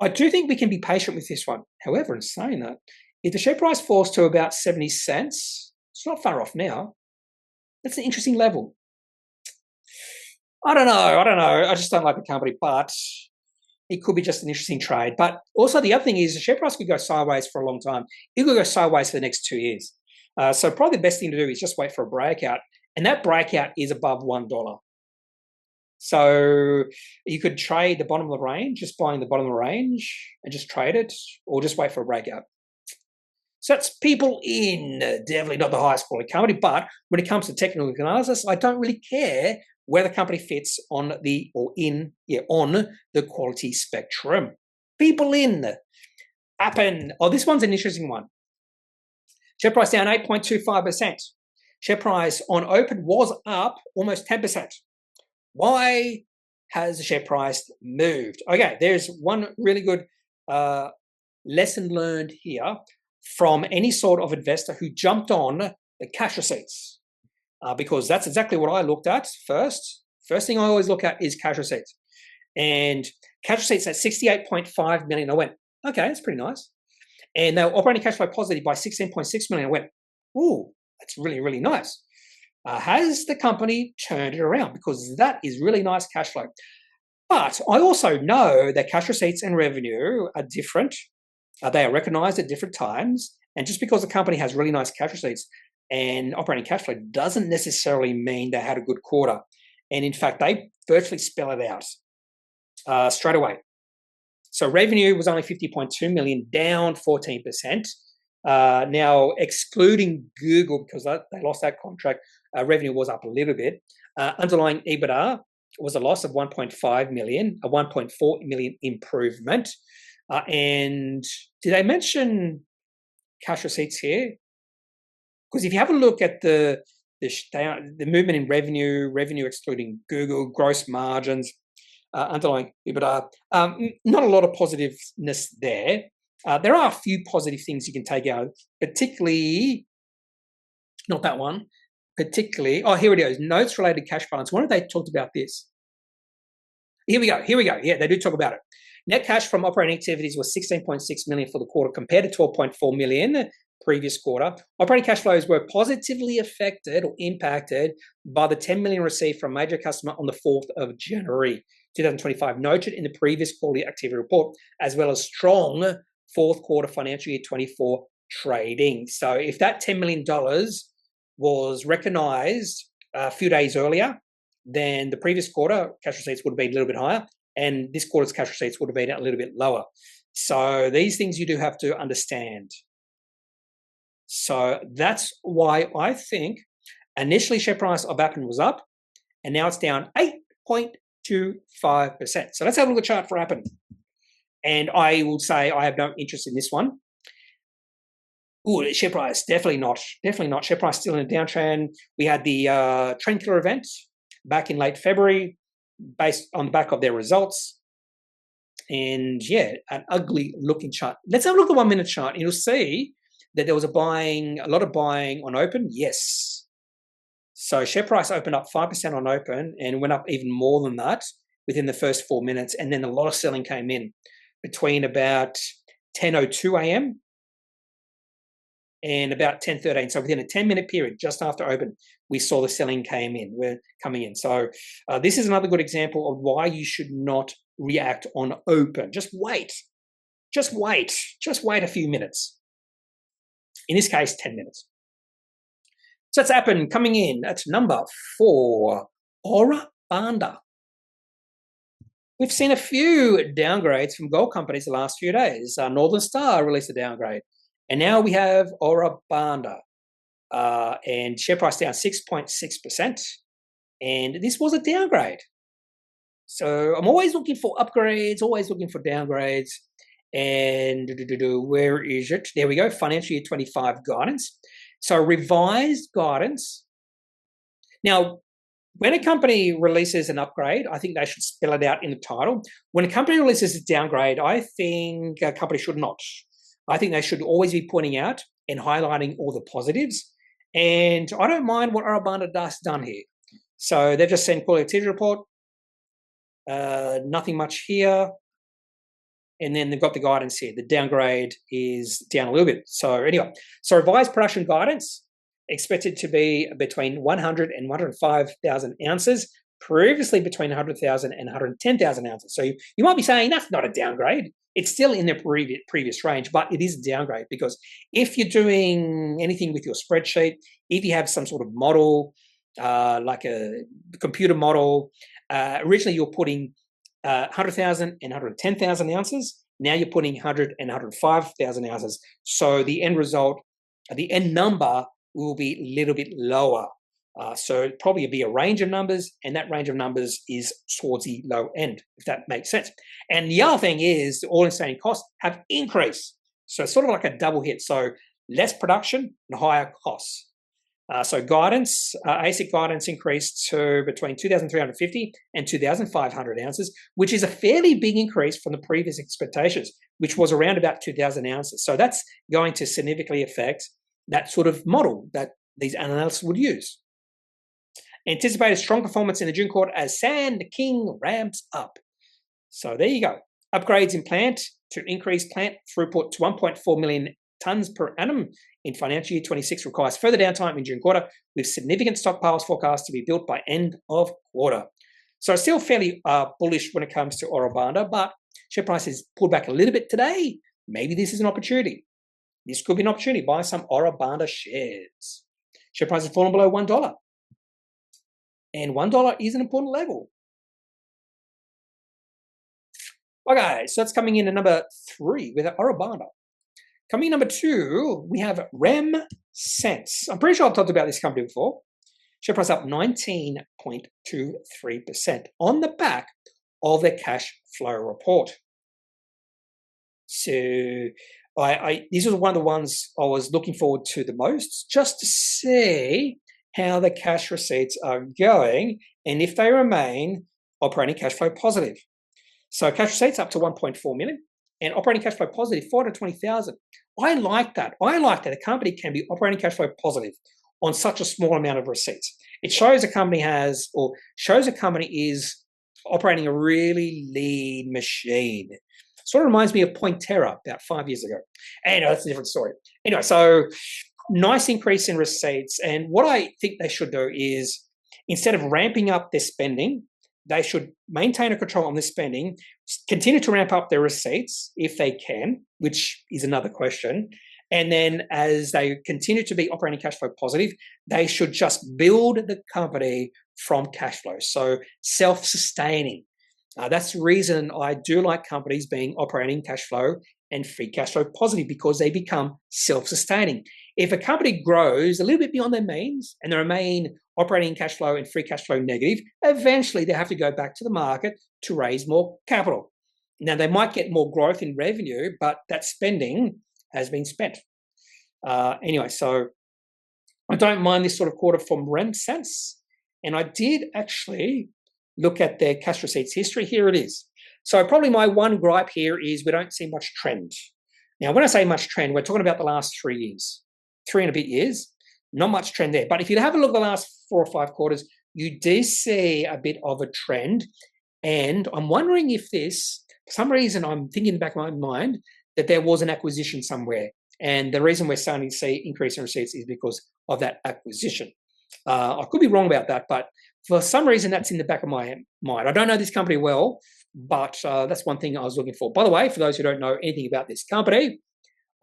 [SPEAKER 1] I do think we can be patient with this one. However, in saying that, if the share price falls to about 70 cents, it's not far off now. That's an interesting level. I don't know. I just don't like the company, but it could be just an interesting trade. But also the other thing is the share price could go sideways for a long time. It could go sideways for the next 2 years. So probably the best thing to do is just wait for a breakout. And that breakout is above $1. So you could trade the bottom of the range, just buying the bottom of the range and just trade it, or just wait for a breakout. So that's PeopleIn, definitely not the highest quality company, but when it comes to technical analysis, I don't really care where the company fits on the quality spectrum. PeopleIn, Appen. Oh, this one's an interesting one. Share price down 8.25%. Share price on open was up almost 10%. Why has the share price moved? Okay, there's one really good lesson learned here from any sort of investor who jumped on the cash receipts, because that's exactly what I looked at first. First thing I always look at is cash receipts. And cash receipts at 68.5 million. I went, okay, that's pretty nice. And they were operating cash flow positive by 16.6 million. I went, ooh, that's really, really nice. Has the company turned it around? Because that is really nice cash flow. But I also know that cash receipts and revenue are different. They are recognized at different times. And just because a company has really nice cash receipts and operating cash flow doesn't necessarily mean they had a good quarter. And in fact, they virtually spell it out straight away. So revenue was only 50.2 million, down 14%. Now, excluding Google, because they lost that contract, revenue was up a little bit. Underlying EBITDA was a loss of 1.5 million, a 1.4 million improvement. And did I mention cash receipts here? Because if you have a look at the movement in revenue excluding Google, gross margins, underlying EBITDA, not a lot of positiveness there. There are a few positive things you can take out, particularly, not that one, particularly, oh, here it is, notes related cash balance. When have they talked about this? Here we go. Yeah, they do talk about it. Net cash from operating activities was 16.6 million for the quarter compared to 12.4 million previous quarter. Operating cash flows were positively affected or impacted by the 10 million received from a major customer on the 4th of January 2025, noted in the previous quarterly activity report, as well as strong fourth quarter financial year 24 trading. So if that $10 million was recognized a few days earlier, then the previous quarter cash receipts would have been a little bit higher, and this quarter's cash receipts would have been a little bit lower. So these things you do have to understand. So that's why I think initially share price of Appen was up, and now it's down 8.25%. So let's have a look at the chart for Appen. And I will say I have no interest in this one. Ooh, share price, definitely not. Share price still in a downtrend. We had the trend killer event back in late February based on the back of their results. And yeah, an ugly looking chart. Let's have a look at 1 minute chart. And you'll see that there was a lot of buying on open. Yes. So share price opened up 5% on open and went up even more than that within the first 4 minutes. And then a lot of selling came in between about 10:02 a.m. and about 10:13. So within a 10-minute period, just after open, we saw the selling we're coming in. So this is another good example of why you should not react on open. Just wait a few minutes. In this case, 10 minutes. So that's Appen coming in at number 4, Banda. We've seen a few downgrades from gold companies the last few days. Northern Star released a downgrade. And now we have Banda. And share price down 6.6%. And this was a downgrade. So I'm always looking for upgrades, always looking for downgrades. And where is it? There we go, financial year 25 guidance. So revised guidance. Now, when a company releases an upgrade, I think they should spell it out in the title. When a company releases a downgrade, I think a company should not. I think they should always be pointing out and highlighting all the positives. And I don't mind what Banda has done here. So they've just sent quarterly activity report. Nothing much here. And then they've got the guidance here. The downgrade is down a little bit. So anyway, so revised production guidance expected to be between 100 and 105,000 ounces, previously between 100,000 and 110,000 ounces. So you might be saying that's not a downgrade. It's still in the previous range, but it is a downgrade because if you're doing anything with your spreadsheet, if you have some sort of model, like a computer model, originally you're putting 100,000 and 110,000 ounces. Now you're putting 100 and 105,000 ounces. So the end result, the end number will be a little bit lower. So it'll probably be a range of numbers, and that range of numbers is towards the low end, if that makes sense. And the other thing is the all-in sustaining costs have increased. So it's sort of like a double hit. So less production and higher costs. So guidance, ASIC guidance increased to between 2,350 and 2,500 ounces, which is a fairly big increase from the previous expectations, which was around about 2,000 ounces. So that's going to significantly affect that sort of model that these analysts would use. Anticipated strong performance in the June quarter as Sand King ramps up. So there you go. Upgrades in plant to increase plant throughput to 1.4 million tonnes per annum in financial year 26 requires further downtime in June quarter, with significant stockpiles forecast to be built by end of quarter. So still fairly bullish when it comes to Oro Banda, but share price has pulled back a little bit today. Maybe this is an opportunity. This could be an opportunity. Buy some Oro Banda shares. Share price has fallen below $1. And $1 is an important level. Okay, so that's coming in at number 3 with Oro Banda. Coming in number 2, we have RemSense. I'm pretty sure I've talked about this company before. Share price up 19.23% on the back of their cash flow report. So this was one of the ones I was looking forward to the most, just to see how the cash receipts are going and if they remain operating cash flow positive. So cash receipts up to 1.4 million. And operating cash flow positive, 420,000. I like that. I like that a company can be operating cash flow positive on such a small amount of receipts. It shows a company is operating a really lean machine. Sort of reminds me of Pointerra about 5 years ago. Anyway, that's a different story. Anyway, so nice increase in receipts. And what I think they should do is, instead of ramping up their spending, they should maintain a control on the spending, continue to ramp up their receipts if they can, which is another question. And then as they continue to be operating cash flow positive, they should just build the company from cash flow. So self-sustaining. That's the reason I do like companies being operating cash flow and free cash flow positive, because they become self-sustaining. If a company grows a little bit beyond their means and they remain operating cash flow and free cash flow negative, eventually they have to go back to the market to raise more capital. Now, they might get more growth in revenue, but that spending has been spent. Anyway, so I don't mind this sort of quarter from RemSense. And I did actually look at their cash receipts history. Here it is. So probably my one gripe here is we don't see much trend. Now, when I say much trend, we're talking about the last 3 years, 3 and a bit years. Not much trend there. But if you have a look at the last 4 or 5 quarters, you do see a bit of a trend. And I'm wondering if this, for some reason, I'm thinking in the back of my mind that there was an acquisition somewhere. And the reason we're starting to see increase in receipts is because of that acquisition. I could be wrong about that, but for some reason, that's in the back of my mind. I don't know this company well, but that's one thing I was looking for. By the way, for those who don't know anything about this company,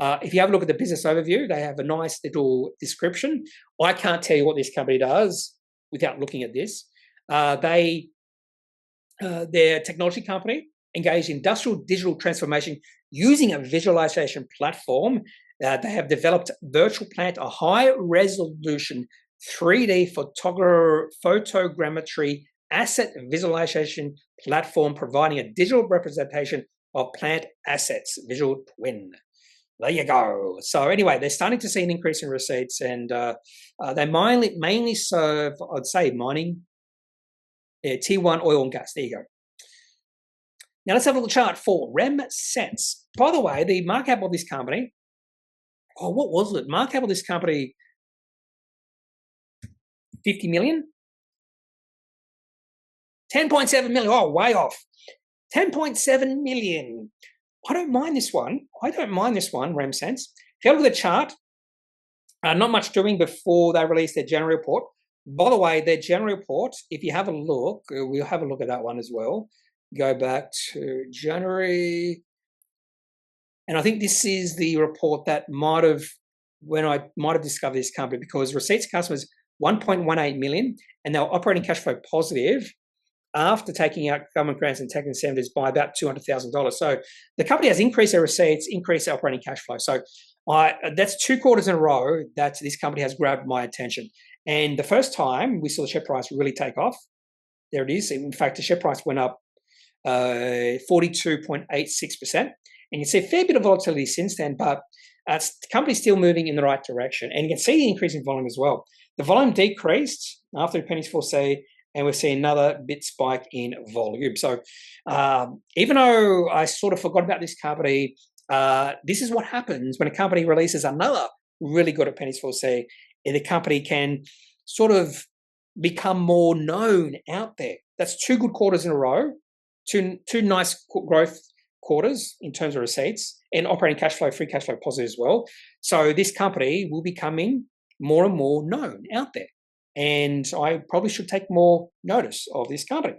[SPEAKER 1] if you have a look at the business overview, they have a nice little description. I can't tell you what this company does without looking at this. They're a technology company engaged in industrial digital transformation using a visualization platform. They have developed Virtual Plant, a high-resolution 3D photogrammetry asset visualization platform providing a digital representation of plant assets, visual twin. There you go. So anyway, they're starting to see an increase in receipts, and they mainly serve, I'd say, mining, tier 1 oil and gas. There you go. Now let's have a little chart for RemSense. By the way, the market cap of this company, what was it? Market cap of this company, 50 million? 10.7 million. Oh, way off. 10.7 million. I don't mind this one. RemSense. If you look at the chart, not much doing before they released their January report. By the way, their January report, if you have a look, we'll have a look at that one as well. Go back to January. And I think this is the report that when I might have discovered this company, because receipts customers 1.18 million, and they were operating cash flow positive after taking out government grants and tax incentives by about $200,000. So the company has increased their receipts, increased their operating cash flow. So that's 2 quarters in a row that this company has grabbed my attention. And the first time we saw the share price really take off, there it is. In fact, the share price went up 42.86%. And you see a fair bit of volatility since then, but the company's still moving in the right direction. And you can see the increase in volume as well. The volume decreased after Appendix 4C, and we're seeing another bit spike in volume. So even though I sort of forgot about this company, this is what happens when a company releases another really good Appendix 4C, and the company can sort of become more known out there. That's 2 good quarters in a row, two nice growth quarters in terms of receipts, and operating cash flow, free cash flow positive as well. So this company will be becoming more and more known out there. And I probably should take more notice of this company.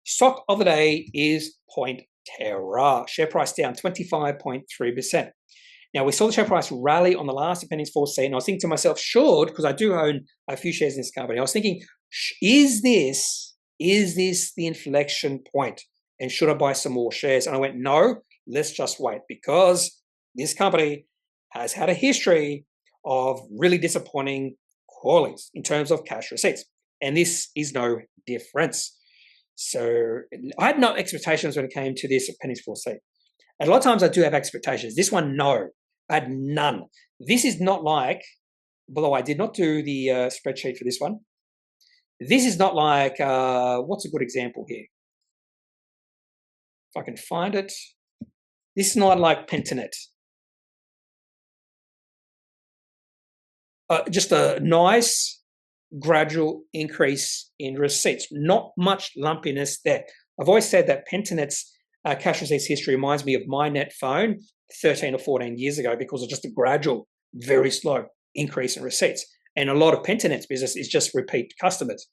[SPEAKER 1] Stock of the day is Pointerra. Share price down 25.3%. Now, we saw the share price rally on the last Appendix 4C, and I was thinking to myself, because I do own a few shares in this company, I was thinking, is this the inflection point? And should I buy some more shares? And I went, no, let's just wait, because this company has had a history of really disappointing quarterlies in terms of cash receipts. And this is no difference. So I had no expectations when it came to this Appendix 4C. And a lot of times I do have expectations. This one, no, I had none. This is not like, although I did not do the spreadsheet for this one. This is not like, what's a good example here? If I can find it. This is not like Pentanet. Just a nice gradual increase in receipts. Not much lumpiness there. I've always said that Pentanet's cash receipts history reminds me of my net phone 13 or 14 years ago, because of just a gradual, very slow increase in receipts. And a lot of Pentanet's business is just repeat customers.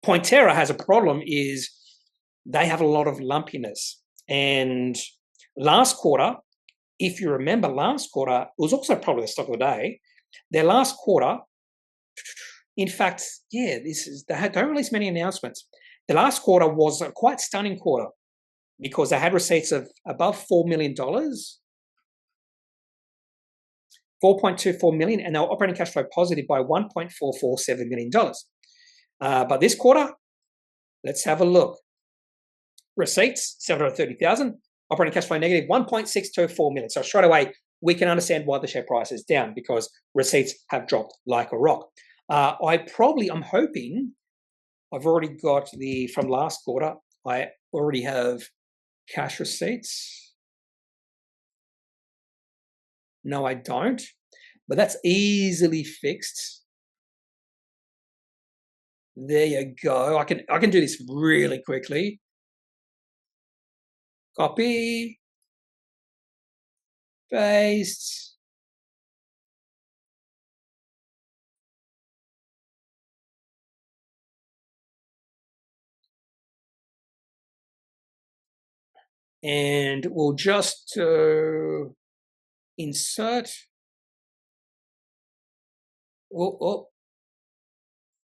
[SPEAKER 1] Pointerra has a problem, is they have a lot of lumpiness. And last quarter, if you remember last quarter, it was also probably the stock of the day. Their last quarter, in fact, they don't release many announcements. The last quarter was a quite stunning quarter, because they had receipts of above $4 million, 4.24 million, and they were operating cash flow positive by $1.447 million. But this quarter, let's have a look. Receipts, 730,000, operating cash flow negative, 1.624 million. So straight away, we can understand why the share price is down, because receipts have dropped like a rock. I'm hoping I've already got from last quarter, I already have cash receipts. No, I don't, but that's easily fixed. There you go. I can do this really quickly. Copy, paste. And we'll just insert.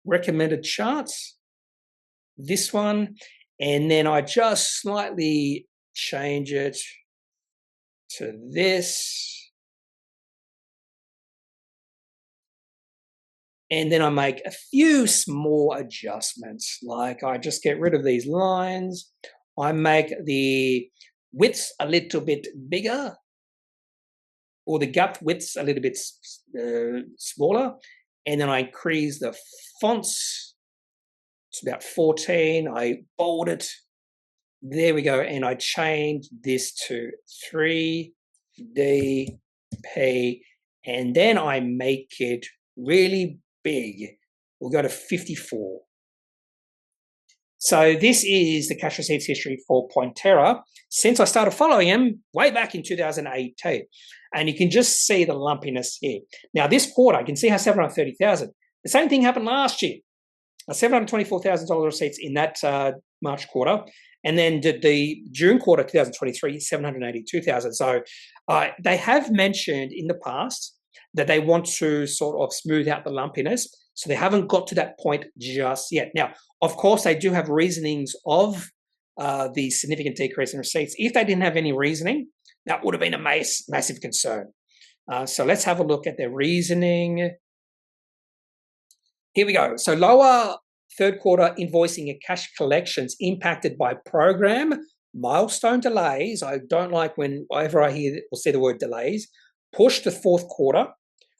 [SPEAKER 1] Recommended charts. This one. And then I just slightly change it to this. And then I make a few small adjustments, like I just get rid of these lines. I make the widths a little bit bigger, or the gap widths a little bit smaller. And then I increase the fonts to about 14. I bold it. There we go. And I change this to 3DP. And then I make it really big. We'll go to 54. So this is the cash receipts history for Pointerra since I started following him way back in 2018. And you can just see the lumpiness here. Now, this quarter, you can see how 730,000. The same thing happened last year. $724,000 receipts in that March quarter. And then the June quarter, 2023, 782,000. So they have mentioned in the past that they want to sort of smooth out the lumpiness. So they haven't got to that point just yet. Now, of course, they do have reasonings of the significant decrease in receipts. If they didn't have any reasoning, that would have been a massive concern. So let's have a look at their reasoning. Here we go. So lower third quarter invoicing and cash collections impacted by program milestone delays, I don't like whenever I hear or see the word delays, push to fourth quarter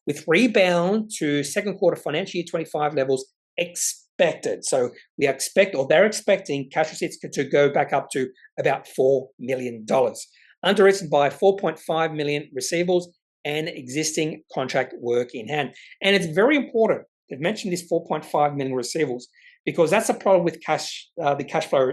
[SPEAKER 1] with rebound to second quarter financial year 25 levels expected. So we expect, or they're expecting, cash receipts to go back up to about $4 million, underwritten by 4.5 million receivables and existing contract work in hand. And it's very important. They've mentioned this 4.5 million receivables because that's a problem with the cash flow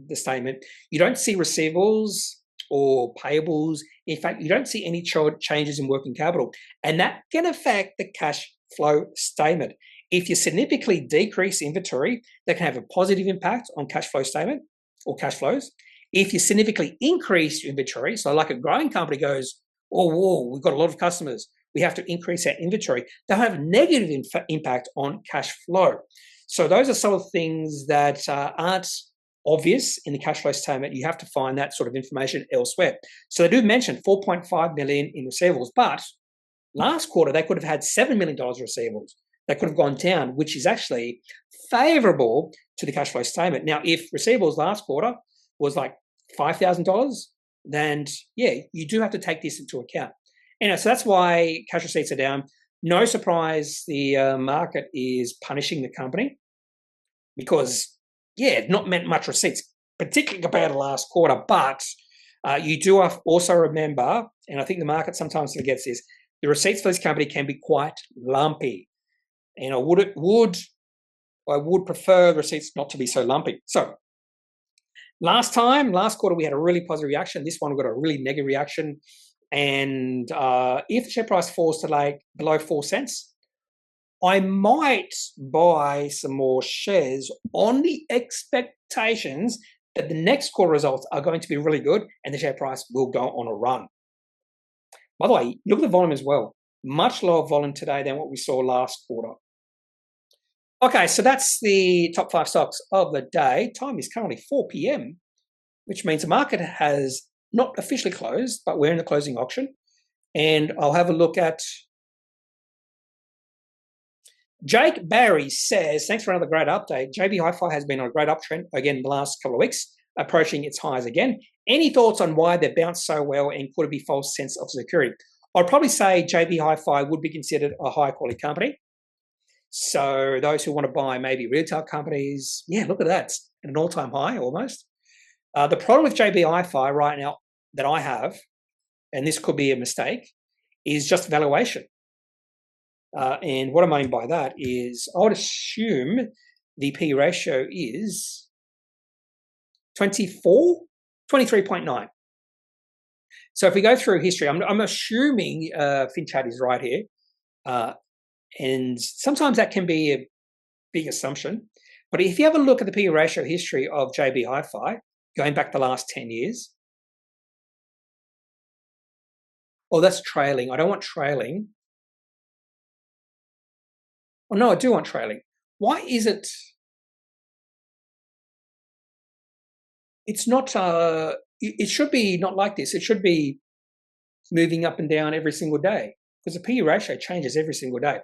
[SPEAKER 1] the statement. You don't see receivables or payables. In fact, you don't see any changes in working capital, and that can affect the cash flow statement. If you significantly decrease inventory, that can have a positive impact on cash flow statement or cash flows. If you significantly increase inventory, so like a growing company goes, oh, whoa, we've got a lot of customers, we have to increase our inventory, they'll have a negative impact on cash flow. So those are some of the things that aren't obvious in the cash flow statement. You have to find that sort of information elsewhere. So they do mention 4.5 million in receivables, but last quarter they could have had $7 million receivables. They could have gone down, which is actually favorable to the cash flow statement. Now, if receivables last quarter was like $5,000, then yeah, you do have to take this into account. So that's why cash receipts are down. No surprise the market is punishing the company because, yeah, not meant much receipts, particularly compared to last quarter. But you do also remember, and I think the market sometimes forgets this, the receipts for this company can be quite lumpy. And I would prefer receipts not to be so lumpy. So last quarter, we had a really positive reaction. This one, we got a really negative reaction. And if the share price falls to like below 4 cents, I might buy some more shares on the expectations that the next quarter results are going to be really good and the share price will go on a run. By the way, look at the volume as well. Much lower volume today than what we saw last quarter. Okay, so that's the top 5 stocks of the day. Time is currently 4 p.m., which means the market has not officially closed, but we're in the closing auction. And I'll have a look at Jake Barry says, thanks for another great update. JB Hi-Fi has been on a great uptrend again in the last couple of weeks, approaching its highs again. Any thoughts on why they bounced so well and could it be false sense of security? I'd probably say JB Hi-Fi would be considered a high quality company. So those who want to buy maybe retail companies, yeah, look at that. It's at an all-time high almost. The problem with JB Hi-Fi right now that I have, and this could be a mistake, is just valuation. And what I mean by that is I would assume the P ratio is 23.9. So if we go through history, I'm assuming FinChat is right here. And sometimes that can be a big assumption. But if you have a look at the P ratio history of JB Hi-Fi, going back the last 10 years, oh, that's trailing. I don't want trailing. Oh, no, I do want trailing. Why is it? It's not, it should be not like this. It should be moving up and down every single day because the P ratio changes every single day.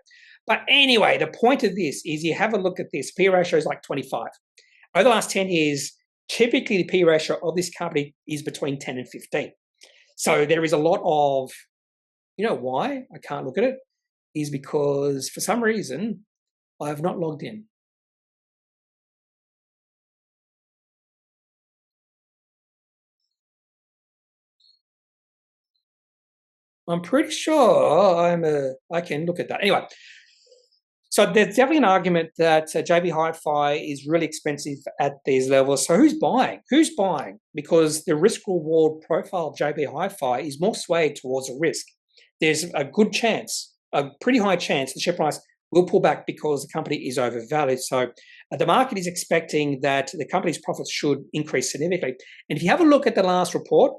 [SPEAKER 1] But anyway, the point of this is you have a look at this. P ratio is like 25. Over the last 10 years, typically the P ratio of this company is between 10 and 15. So there is a lot of, you know why I can't look at it? Is because for some reason I have not logged in. I'm pretty sure I can look at that. Anyway, so there's definitely an argument that JB Hi-Fi is really expensive at these levels. So who's buying? Who's buying? Because the risk-reward profile of JB Hi-Fi is more swayed towards a risk. There's a good chance, a pretty high chance, the share price will pull back because the company is overvalued. So the market is expecting that the company's profits should increase significantly. And if you have a look at the last report,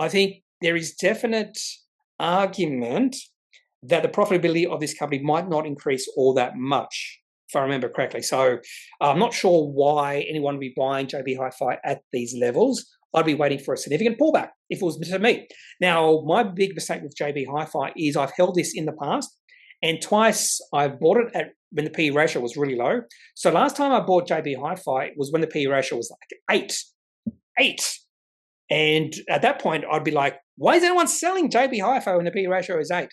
[SPEAKER 1] I think there is definite argument that the profitability of this company might not increase all that much, if I remember correctly. So I'm not sure why anyone would be buying JB Hi-Fi at these levels. I'd be waiting for a significant pullback if it was to me. Now, my big mistake with JB Hi-Fi is I've held this in the past, and twice I bought it at when the P ratio was really low. So last time I bought JB Hi-Fi was when the P ratio was like 8. And at that point, I'd be like, why is anyone selling JB Hi-Fi when the P ratio is 8?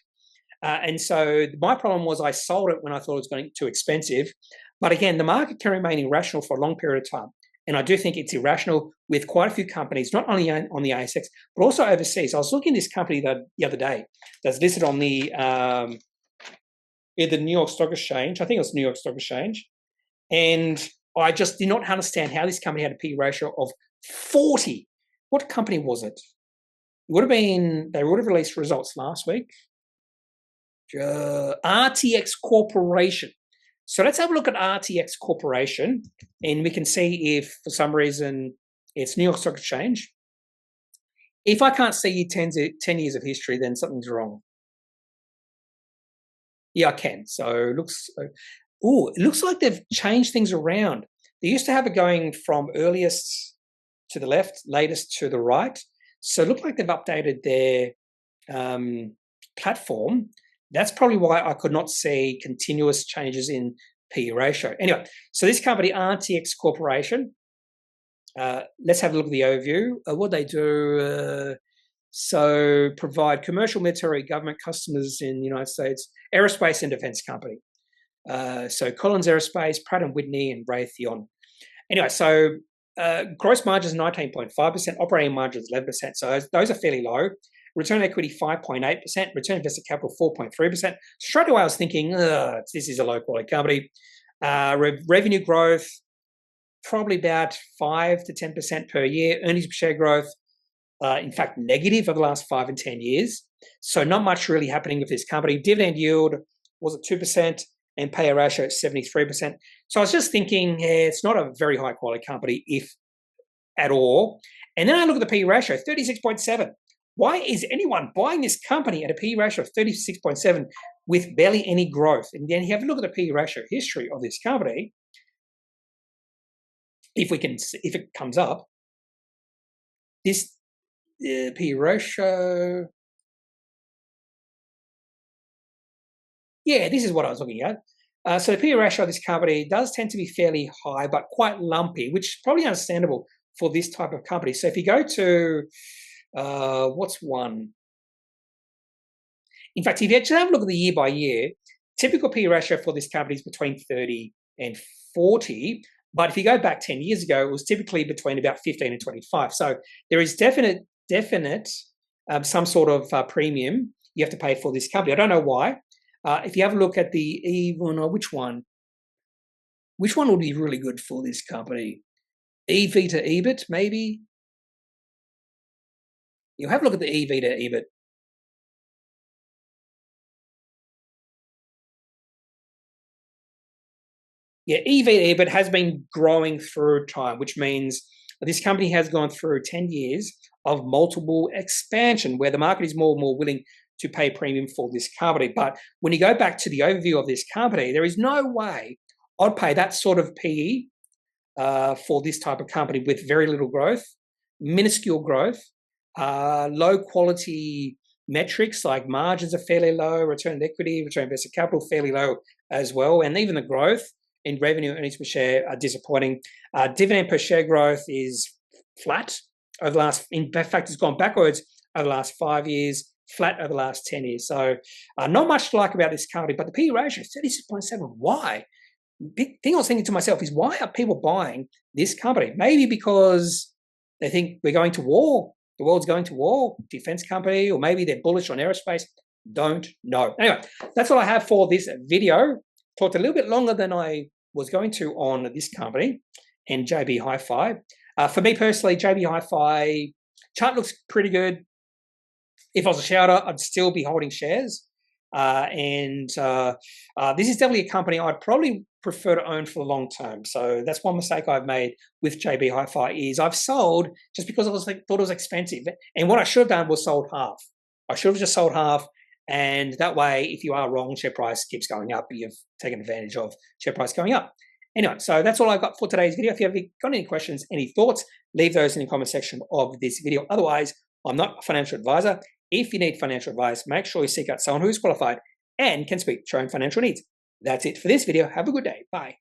[SPEAKER 1] And so my problem was I sold it when I thought it was going too expensive. But again, the market can remain irrational for a long period of time. And I do think it's irrational with quite a few companies, not only on the ASX, but also overseas. I was looking at this company the other day that's listed on the New York Stock Exchange. I think it was New York Stock Exchange. And I just did not understand how this company had a P ratio of 40. What company was it? It would have been, they would have released results last week. RTX Corporation. So let's have a look at RTX Corporation, and we can see if for some reason it's New York Stock Exchange. If I can't see you 10 years of history, then something's wrong. Yeah, I can. So it looks, it looks like they've changed things around. They used to have it going from earliest to the left, latest to the right. So it looked like they've updated their platform. That's probably why I could not see continuous changes in P ratio. Anyway, so this company, RTX Corporation, let's have a look at the overview. What they do, so provide commercial, military, government customers in the United States, aerospace and defense company. So Collins Aerospace, Pratt & Whitney, and Raytheon. Anyway, so gross margins 19.5%, operating margins 11%. So those are fairly low. Return on equity 5.8%, return on invested capital 4.3%. Straight away I was thinking, this is a low quality company. Revenue growth, probably about 5 to 10% per year. Earnings per share growth, in fact, negative over the last 5 and 10 years. So not much really happening with this company. Dividend yield was at 2% and payout ratio at 73%. So I was just thinking, it's not a very high quality company, if at all. And then I look at the P ratio, 36.7. Why is anyone buying this company at a P ratio of 36.7 with barely any growth? And then you have a look at the P ratio history of this company. If it comes up, this P ratio, yeah, this is what I was looking at. So the P ratio of this company does tend to be fairly high, but quite lumpy, which is probably understandable for this type of company. So if you go to what's one? In fact, if you actually have a look at the year by year, typical P ratio for this company is between 30 and 40. But if you go back 10 years ago, it was typically between about 15 and 25. So there is definite some sort of premium you have to pay for this company. I don't know why. If you have a look at the which one would be really good for this company? EV to EBIT, maybe. You have a look at the EV to EBIT. Yeah, EV to EBIT has been growing through time, which means this company has gone through 10 years of multiple expansion where the market is more and more willing to pay premium for this company. But when you go back to the overview of this company, there is no way I'd pay that sort of PE for this type of company with very little growth, minuscule growth, low quality metrics like margins are fairly low, return on equity, return on invested capital fairly low as well, and even the growth in revenue, earnings per share are disappointing. Dividend per share growth is flat over the last, in fact, it's gone backwards over the last 5 years, flat over the last 10 years. So not much to like about this company, but the P ratio is 36.7. Why? Big thing I was thinking to myself is, why are people buying this company? Maybe because they think we're going to war. The world's going to war, defense company, or maybe they're bullish on aerospace. Don't know. Anyway, that's all I have for this video. Talked a little bit longer than I was going to on this company and JB Hi-Fi. For me personally, JB Hi-Fi chart looks pretty good. If I was a shareholder, I'd still be holding shares. This is definitely a company I'd probably prefer to own for the long term. So that's one mistake I've made with JB Hi-Fi is I've sold just because I thought it was expensive. And what I should have done was sold half. I should have just sold half. And that way, if you are wrong, share price keeps going up. You've taken advantage of share price going up. Anyway, so that's all I've got for today's video. If you have got any questions, any thoughts, leave those in the comment section of this video. Otherwise, I'm not a financial advisor. If you need financial advice, make sure you seek out someone who is qualified and can speak to your own financial needs. That's it for this video. Have a good day. Bye.